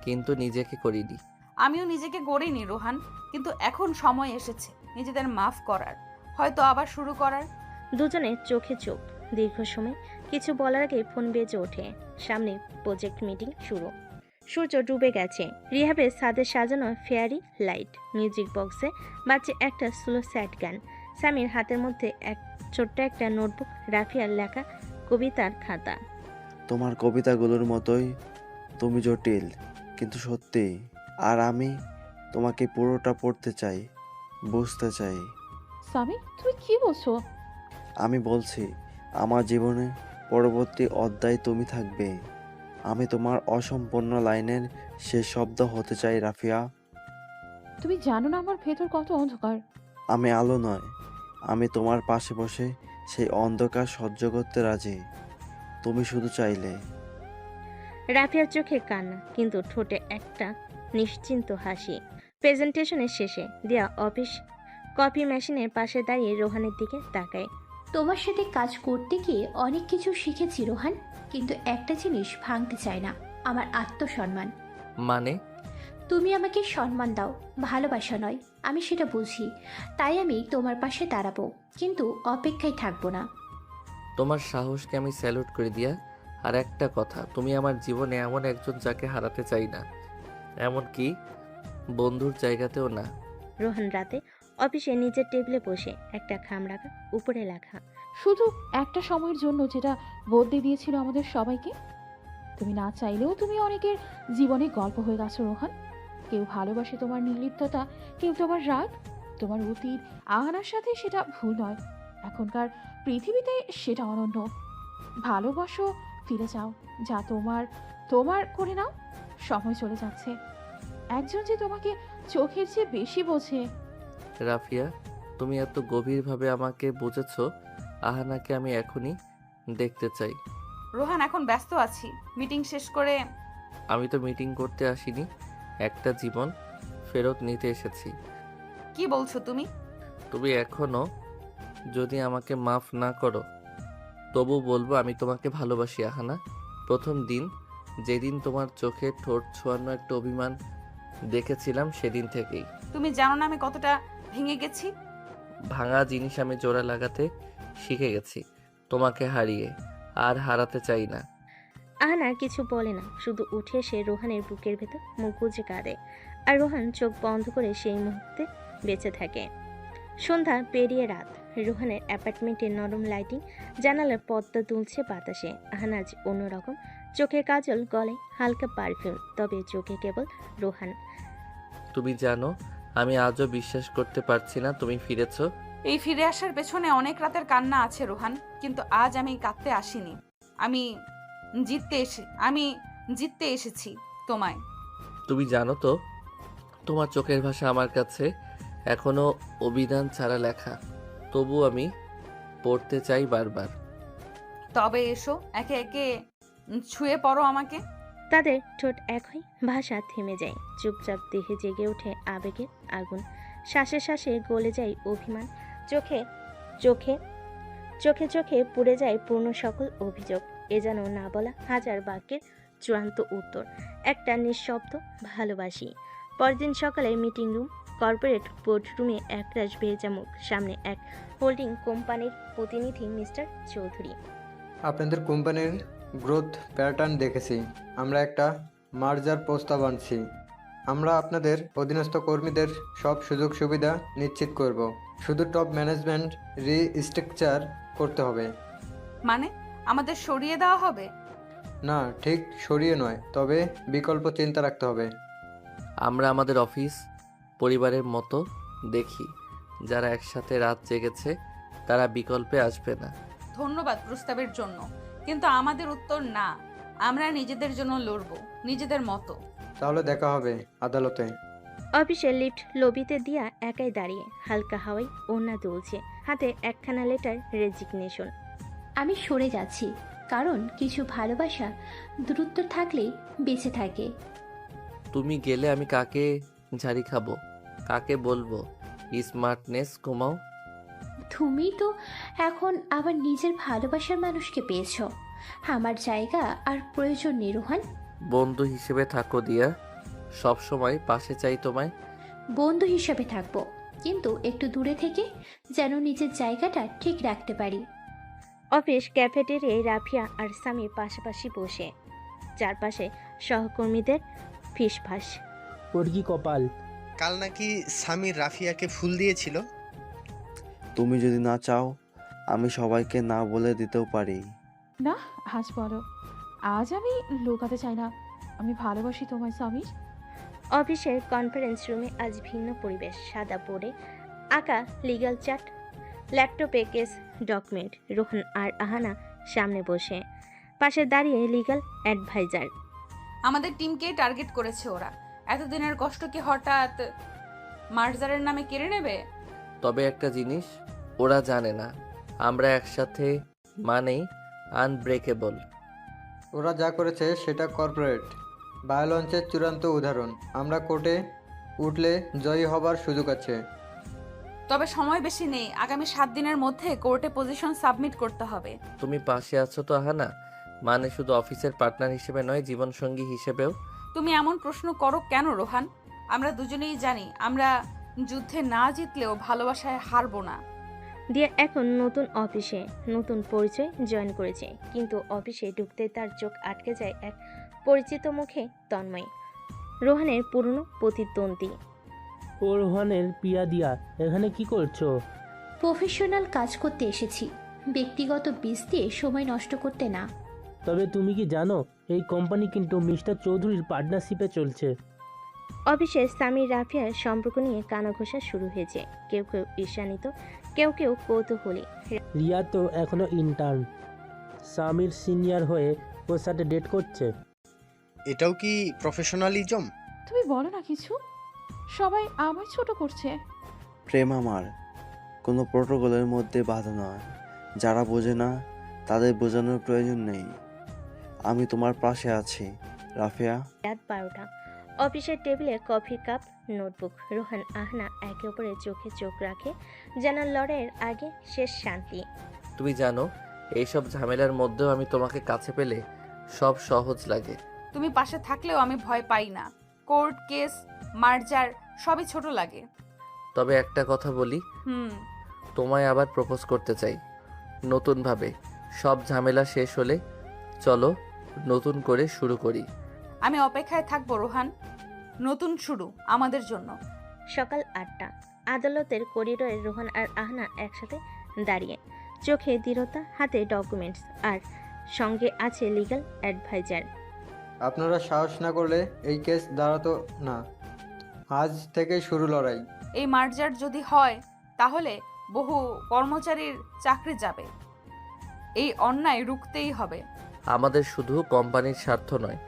কিন্তু নিজেকে করিনি। আমিও নিজেকে গড়িনি রোহান, কিন্তু এখন সময় এসেছে নিজেদের মাফ করার, হয়তো আবার শুরু করার। দুজনে চোখে চোখ। দীর্ঘ সময় কিছু বলার আগে ফোন বেজে ওঠে। সামনে প্রজেক্ট মিটিং শুরু। সূর্য ডুবে গেছে। রিহাবের ছাদে সাজানো ফেয়ারি লাইট, মিউজিক বক্সে বাজছে একটা স্লো স্যাড গান। সামির হাতের মধ্যে ছোট্ট একটা নোটবুক, রাফিয়ার লেখা কবিতার খাতা। তোমার কবিতাগুলোর মতোই তুমি জটিল কিন্তু সত্যি। আর আমি তোমাকে পুরোটা পড়তে চাই, বুঝতে চাই। সামির, তুমি কি বলছো? আমি বলছি আমার জীবনে পরবর্তী অধ্যায় তুমি থাকবে। আমি তোমার অসম্পূর্ণ লাইনের শেষ শব্দ হতে চাই রাফিয়া। তুমি জানো না আমার ভেতর কত অন্ধকার। আমি আলো নয়, আমি তোমার পাশে বসে সেই অন্ধকার সহ্য করতে রাজি, তুমি শুধু চাইলে। রাফিয়ার চোখে কান্না, কিন্তু ঠোঁটে একটা নিশ্চিন্ত হাসি। প্রেজেন্টেশনের শেষে দিয়া অফিস কফি মেশিনের পাশে দাঁড়িয়ে রোহানের দিকে তাকায়। তোমার সাথে কাজ করতে গিয়ে অনেক কিছু শিখেছি রোহান, কিন্তু একটা জিনিস ভাঙতে চাই না, আমার আত্মসম্মান। মানে? তুমি আমাকে সম্মান দাও, ভালোবাসা নয়, আমি সেটা বুঝি। তাই আমি তোমার পাশে দাঁড়াবো, কিন্তু অপেক্ষায় থাকবো না। তোমার সাহসকে আমি স্যালুট করে দিয়া। আর একটা কথা, তুমি আমার জীবনে এমন একজন যাকে হারাতে চাই না, এমনকি বন্ধুর জায়গাতেও না। রোহান রাতে অফিসে নিজের টেবিলে বসে, একটা খাম রাখা, উপরে লেখা, শুধু একটা সময়ের জন্য, যেটা বদলে দিয়েছিল আমাদের সবাইকে। তুমি না চাইলেও তুমি অনেকের জীবনে গল্প হয়ে গেছো রোহান। কেউ ভালোবাসে তোমার নির্লিপ্ততা, কেউ তোমার রাগ, তোমার অতীত আহানার সাথে, সেটা ভুল নয়। এখনকার পৃথিবীতে সেটা অনন্য। ভালোবাসো, ফিরে যাও, যা তোমার তোমার করে নাও। সময় চলে যাচ্ছে। একজন যে তোমাকে চোখের চেয়ে বেশি বোঝে। রাফিয়া, তুমি এত গভীরভাবে আমাকে বুঝেছো। আহানাকে আমি এখনই দেখতে চাই। রোহান, এখন ব্যস্ত আছি, মিটিং শেষ করে। আমি তো মিটিং করতে আসিনি, একটা জীবন ফেরত নিতে এসেছি। কি বলছো তুমি? তুমি এখনো যদি আমাকে মাফ না করো তবু বলবো আমি তোমাকে ভালোবাসি আহানা। প্রথম দিন যেদিন তোমার চোখে ঠোঁট ছোঁয়ানো একটা অভিমান দেখেছিলাম সেদিন থেকেই। তুমি জানো না আমি কতটা ভেঙে গেছি। ভাঙা জিনিস আমি জোড়া লাগাতে শিখে গেছি, তোমাকে হারিয়ে আর হারাতে চাই না। আহানা কিছু বলে না, শুধু উঠে এসে রোহানের বুকের ভেতর মুখ গুজে কাঁদে। আর রোহান চোখ বন্ধ করে সেই মুহূর্তে বেঁচে থাকে। সন্ধ্যা পেরিয়ে রাত। রোহানের অ্যাপার্টমেন্টের নরম লাইটিং, জানালার পর্দা দুলছে বাতাসে। আহানাজ অন্যরকম, চোখে কাজল, গলায় হালকা পারফিউম, তবে চোখে কেবল রোহান। তুমি জানো আমি আজও বিশ্বাস করতে পারছি না তুমি ফিরেছো। এই ফিরে আসার পেছনে অনেক রাতের কান্না আছে রোহান, কিন্তু আজ আমি কাঁদতে আসিনি। আমি জিততে এসেছি তোমায়। তুমি জানো তো তোমার চোখের ভাষা আমার কাছে এখনো অভিধান ছাড়া লেখা, তবু আমি পড়তে চাই বারবার। তবে এসো, একে একে ছুঁয়ে পড়ো আমাকে। তাদের ঠোঁট এক হয়, ভাষা থেমে যায়। চুপচাপ দেহে জেগে ওঠে আবেগের আগুন। শ্বাসে শ্বাসে গলে যায় অভিমান। চোখে চোখে চোখে চোখে পুড়ে যায় পূর্ণ সকল অভিযোগ। এ যেন না বলা হাজার বাক্যের চূড়ান্ত উত্তর, একটা নিঃশব্দ ভালোবাসি। পরদিন সকালে মিটিং রুম, কর্পোরেট বোর্ডরুমে একরাশ ভেজা মুখ, সামনে এক হোল্ডিং কোম্পানির প্রতিনিধি মিস্টার চৌধুরী। আপনাদের কোম্পানির গ্রোথ প্যাটার্ন দেখেছি, আমরা একটা মার্জার প্রস্তাব আনছি। আমরা আপনাদের অধীনস্থ কর্মীদের সব সুযোগ সুবিধা নিশ্চিত করব, শুধু টপ ম্যানেজমেন্ট রিস্ট্রাকচার করতে হবে। মানে আমাদের সরিয়ে দেওয়া হবে? না, ঠিক সরিয়ে নয়, তবে বিকল্প চিন্তা রাখতে হবে। আমরা আমাদের অফিস পরিবারের মতো দেখি, যারা একসাথে রাত জেগেছে তারা বিকল্পে আসবে না। ধন্যবাদ প্রস্তাবের জন্য, কিন্তু আমাদের উত্তর না। আমরা নিজেদের জন্য লড়বো, নিজেদের মতো। তাহলে দেখা হবে আদালতে। অফিসের লিফট লবিতে দিয়া একাই দাঁড়িয়ে, হালকা হাওয়ায় ওড়না দুলছে, হাতে একখানা লেটার রেজিগনেশন। আমি সরে যাচ্ছি, কারণ কিছু ভালোবাসা দূরত্ব থাকলেই বেঁচে থাকে। তুমি গেলে আমি কাকে ঝাড়ি খাবো, কাকে বলবো স্মার্টনেস কমাও? তুমি তো এখন আবার নিজের ভালোবাসার মানুষকে পেয়েছো। আমার জায়গা আর প্রয়োজন নেই রোহান। বন্ধু হিসেবে থাকো দিয়া, সব সময় পাশে চাই তোমায়। বন্ধু হিসাবে থাকবো, কিন্তু একটু দূরে থেকে যেন নিজের জায়গাটা ঠিক রাখতে পারি। অফিস ক্যাফেটেরিয়ায় রাফিয়া আর সামির পাশাপাশি বসে, চারপাশে সহকর্মীদের ফিসফাস। ওর কি কপাল, কাল নাকি সামির রাফিয়াকে ফুল দিয়েছিল। তুমি যদি না চাও আমি সবাইকে না বলে দিতেও পারি। না, আজ বলো। আজ আমি লুকাতে চাই না, আমি ভালোবাসি তোমায় সামির। অফিসের কনফারেন্স রুমে আজ ভিন্ন পরিবেশ। সাদা বোর্ডে আঁকা লিগ্যাল চার্ট, ল্যাপটপে কেস ডকুমেন্ট। রোহন আর আহানা সামনে বসে, পাশে দাঁড়িয়ে লিগ্যাল অ্যাডভাইজার। আমাদের টিমকে টার্গেট করেছে ওরা। এতদিনের কষ্ট কি হঠাৎ মার্জারের নামে কেড়ে নেবে? তবে একটা জিনিস ওরা জানে না, আমরা একসাথে মানেই আনব্রেকেবল। ওরা যা করেছে সেটা কর্পোরেট ভায়োলেন্সের চূড়ান্ত উদাহরণ। আমরা কোর্টে উঠলে জয়ী হবার সুযোগ আছে। তবে সময় বেশি নেই, আগামী 7 দিনের মধ্যে কোর্টে পজিশন সাবমিট করতে হবে। তুমি পাশে আছো তো আহানা, মানে শুধু অফিসের পার্টনার হিসেবে নয়, জীবনসঙ্গী হিসেবেও। তুমি এমন প্রশ্ন করো কেন রোহান? আমরা দুজনেই জানি আমরা যুদ্ধে না জিতলেও ভালোবাসায় হারবো না। দিয়া এখন নতুন অফিসে, নতুন পরিচয় জয়েন করেছে, কিন্তু অফিসে ঢুকতে তার চোখ আটকে যায় এক পরিচিত মুখে। তন্ময়, রোহানের পুরনো প্রতিদ্বন্দ্বী। ও রোহানের পিয়া দিয়া, এখানে কি করছো? প্রফেশনাল কাজ করতে এসেছি, ব্যক্তিগত বিষ দিয়ে সময় নষ্ট করতে না। তবে তুমি কি জানো এই কোম্পানি কিন্তু মিস্টার চৌধুরীর পার্টনারশিপে চলছে। অফিসে সামির রাফিয়ার সম্পর্ক নিয়ে কানাঘোষা শুরু হয়েছে, কেউ কেউ ঈর্ষান্বিত, কেউ কেউ কৌতূহলী। রিয়া তো এখনো ইন্টার্ন, সামির সিনিয়র হয়ে ওর সাথে ডেট করছে। এটাও কি প্রফেশনালিজম? তুমি বলো না কিছু, সবাই আমায় ছোট করছে। প্রেম আমার কোনো প্রোটোকলের মধ্যে বাধা নয়। যারা বোঝে না তাদের বোঝানোর প্রয়োজন নেই। আমি তোমার পাশে আছি রাফিয়া। রাত 12টা। অফিসের টেবিলে কফির কাপ, নোটবুক। রোহান আহনা একে অপরের চোখে চোখ রাখে, যেন লড়াইয়ের আগে শেষ শান্তি। তুমি জানো এইসব ঝামেলার মধ্যেও আমি তোমাকে কাছে পেলে সব সহজ লাগে। তুমি পাশে থাকলেও আমি ভয় পাই না। কোর্ট কেস, মার্জার সবই ছোট লাগে। তবে একটা কথা বলি, তোমায় আবার প্রপোজ করতে চাই নতুনভাবে। সব ঝামেলা শেষ হলে চলো নতুন করে শুরু করি। আমি অপেক্ষায় থাকবো রোহান, নতুন শুরু আমাদের জন্য। সকাল 8টা। আদালতের করিডোরে রোহান আর আহনা একসাথে দাঁড়িয়ে, চোখে দৃঢ়তা, হাতে ডকুমেন্টস, আর সঙ্গে আছে লিগ্যাল অ্যাডভাইজার। আপনারা সাহস না করলে এই কেস দাঁড়াতো না। আজ থেকে শুরু লড়াই। এই মার্জার যদি হয় তাহলে বহু কর্মচারীর চাকরি যাবে। এই অন্যায় রুখতেই হবে। আমাদের শুধু কোম্পানির স্বার্থ নয়,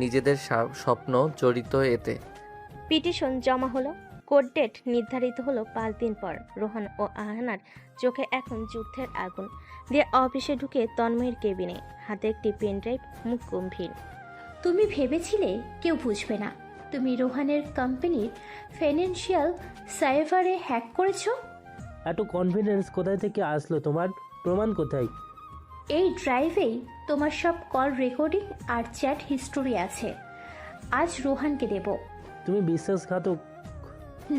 নিজেদের স্বপ্ন জড়িত এতে। পিটিশন জমা হলো। কোর্ট ডেট নির্ধারিত হলো 5 দিন পর। রোহান ও আহনার চোখে এখন যুদ্ধের আগুন দিয়ে অফিসে ঢুকে তন্ময়ের কেবিনে, হাতে একটি পেনড্রাইভ, মুখ গম্ভীর। তুমি ভেবেছিলে কেউ বুঝবে না তুমি রোহানের কোম্পানির ফাইন্যান্সিয়াল সার্ভারে হ্যাক করেছো? এত কনফিডেন্স কোথায় থেকে আসলো তোমার? প্রমাণ কোথায়? এই ড্রাইভেই তোমার সব কল রেকর্ডিং আর চ্যাট হিস্টোরি আছে। আজ রোহানকে দেব। তুমি বিশ্বাসঘাতক।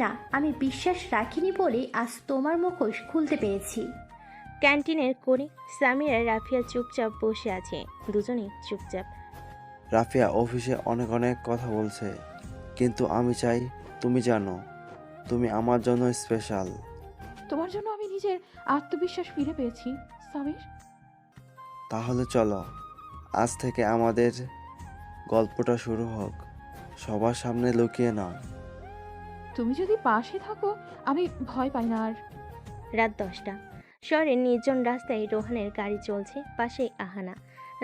না, আমি বিশ্বাস রাখিনি বলে আজ তোমার মুখোশ খুলতে পেরেছি। ক্যান্টিনের কোণে সামিরা রাফিয়া চুপচাপ বসে আছে, দুজনেই চুপচাপ। রাফিয়া অফিসে অনেক অনেক কথা বলছে, কিন্তু আমি চাই তুমি জানো তুমি আমার জন্য স্পেশাল। তোমার জন্য আমি নিজের আত্মবিশ্বাস ফিরে পেয়েছি সামির। তাহলে চলো আজ থেকে আমাদের গল্পটা শুরু হোক। সবার সামনে লুকিয়ে নাও। তুমি যদি পাশে থাকো আমি ভয় পাই না আর। রাত 10টা। শহরের নির্জন রাস্তায় রোহানের গাড়ি চলছে, পাশেই আহানা।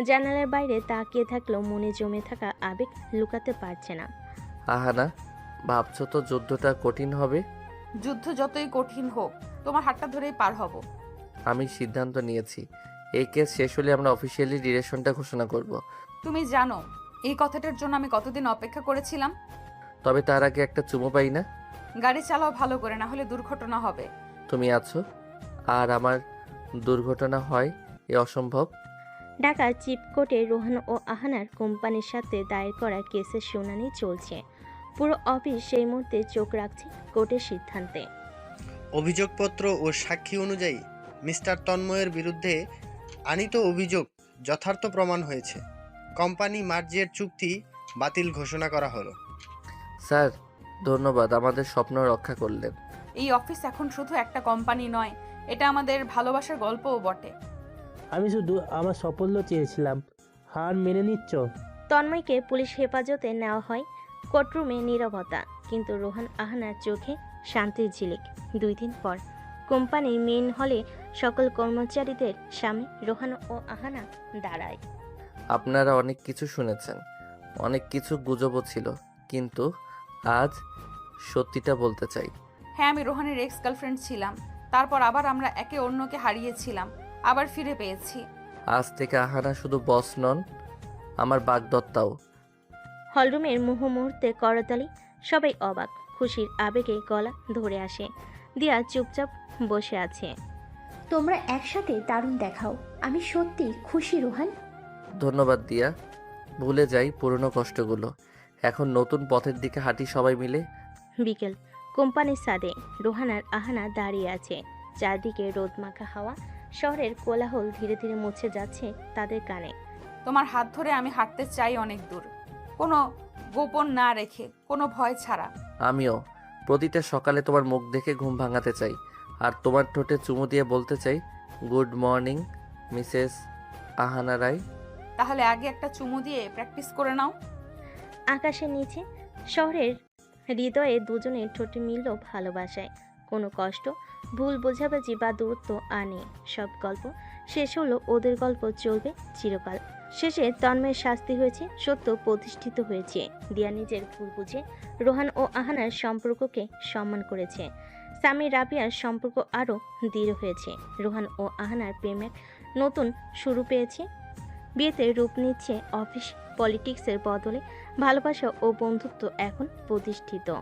জানালার বাইরে তাকিয়ে থাকলেও মনে জমে থাকা আবেগ লুকাতে পারছে না। আহানা, ভাবছো তো যুদ্ধটা কঠিন হবে? যুদ্ধ যতই কঠিন হোক তোমার হাতটা ধরেই পার হব। আমি সিদ্ধান্ত নিয়েছি, এই কেস শেষ হলে আমরা অফিসিয়ালি ডিরেকশনটা ঘোষণা করব। তুমি জানো এই কথাটার জন্য আমি কতদিন অপেক্ষা করেছিলাম। তবে তার আগে একটা চুমো পাই না? গাড়ি চালাও ভালো করে, না হলে দুর্ঘটনা হবে। তুমি আছো আর আমার দুর্ঘটনা হয়, এ অসম্ভব। ঢাকা চিফ কোর্টে রোহান ও আহানার কোম্পানির সাথে দায়ের করা কেসের শুনানি চলছে। পুরো অফিস সেই মুহূর্তে চোখ রাখছে কোর্টের সিদ্ধান্তে। অভিযোগপত্র ও সাক্ষী অনুযায়ী মিস্টার তন্ময়ের বিরুদ্ধে আনীত অভিযোগ যথার্থ প্রমাণ হয়েছে। কোম্পানি মার্জের চুক্তি বাতিল ঘোষণা করা হলো। স্যার ধন্যবাদ, আমাদের স্বপ্ন রক্ষা করলেন। এই অফিস এখন শুধু একটা কোম্পানি নয়, এটা আমাদের ভালোবাসার গল্পও বটে। আমি শুধু আমার সাফল্য চেয়েছিলাম। হার মেনে নিচ্ছ? তন্ময়কে পুলিশ হেফাজতে নেওয়া হয়। কোর্টরুমে নীরবতা, কিন্তু রোহান আহানার চোখে শান্তির ঝিলিক। 2 দিন পর কোম্পানির মেইন হলে সকল কর্মচারীদের সামনে রোহান ও আহানা দাঁড়ায়। আপনারা অনেক কিছু শুনেছেন, অনেক কিছু গুজবও ছিল, কিন্তু আজ সত্যিটা বলতে চাই। হ্যাঁ, আমি রোহানের এক্স গার্লফ্রেন্ড ছিলাম, তারপর আবার আমরা একে অন্যকে হারিয়েছিলাম, আবার ফিরে পেয়েছি। আজ থেকে আহানা শুধু বস নন, আমার বাগদত্তাও। হলরুমের মুহূর্তে করতালি, সবাই অবাক, খুশির আবেগে গলা ধরে আসে। দিয়া চুপচাপ বসে আছে। তোমরা একসাথে দারুণ দেখাও। আমি সত্যি খুশি রোহান। ধন্যবাদ দিয়া, ভুলে যাই পুরনো কষ্টগুলো, এখন নতুন পথের দিকে হাঁটি সবাই মিলে। বিকেল। কোম্পানির ছাদে রোহান আর আহানা দাঁড়িয়ে আছে। চারদিকে রোদমাখা হাওয়া, শহরের কোলাহল ধীরে ধীরে মুছে যাচ্ছে তাদের কানে। তোমার হাত ধরে আমি হাঁটতে চাই অনেক দূর, কোনো গোপন না রেখে, কোনো ভয় ছাড়া। আমিও প্রতিটা সকালে তোমার মুখ দেখে ঘুম ভাঙাতে চাই, আর তোমার ঠোঁটে চুমু দিয়ে বলতে চাই, গুড মর্নিং মিসেস আহানা রায়। তাহলে আগে একটা চুমু দিয়ে প্র্যাকটিস করে নাও। আকাশের নিচে শহরের হৃদয়ে দুজনের ঠোঁটে মিলল ভালোবাসায়। কোনো কষ্ট, ভুল বোঝাবুঝি বা দূরত্ব আর নেই। সব গল্প শেষ হলো, ওদের গল্প চলবে চিরকাল। শেষে তন্ময়ের শাস্তি হয়েছে, সত্য প্রতিষ্ঠিত হয়েছে। দিয়া নিজের ভুল বুঝে রোহান ও আহানার সম্পর্ককে সম্মান করেছে। সামি রাবিয়ার সম্পর্ক আরও দৃঢ় হয়েছে। রোহান ও আহানার প্রেমের নতুন শুরু পেয়েছে। বিয়েতে রূপ নিচ্ছে অফিস পলিটিক্সের বদলে ভালোবাসা ও বন্ধুত্ব এখন প্রতিষ্ঠিত।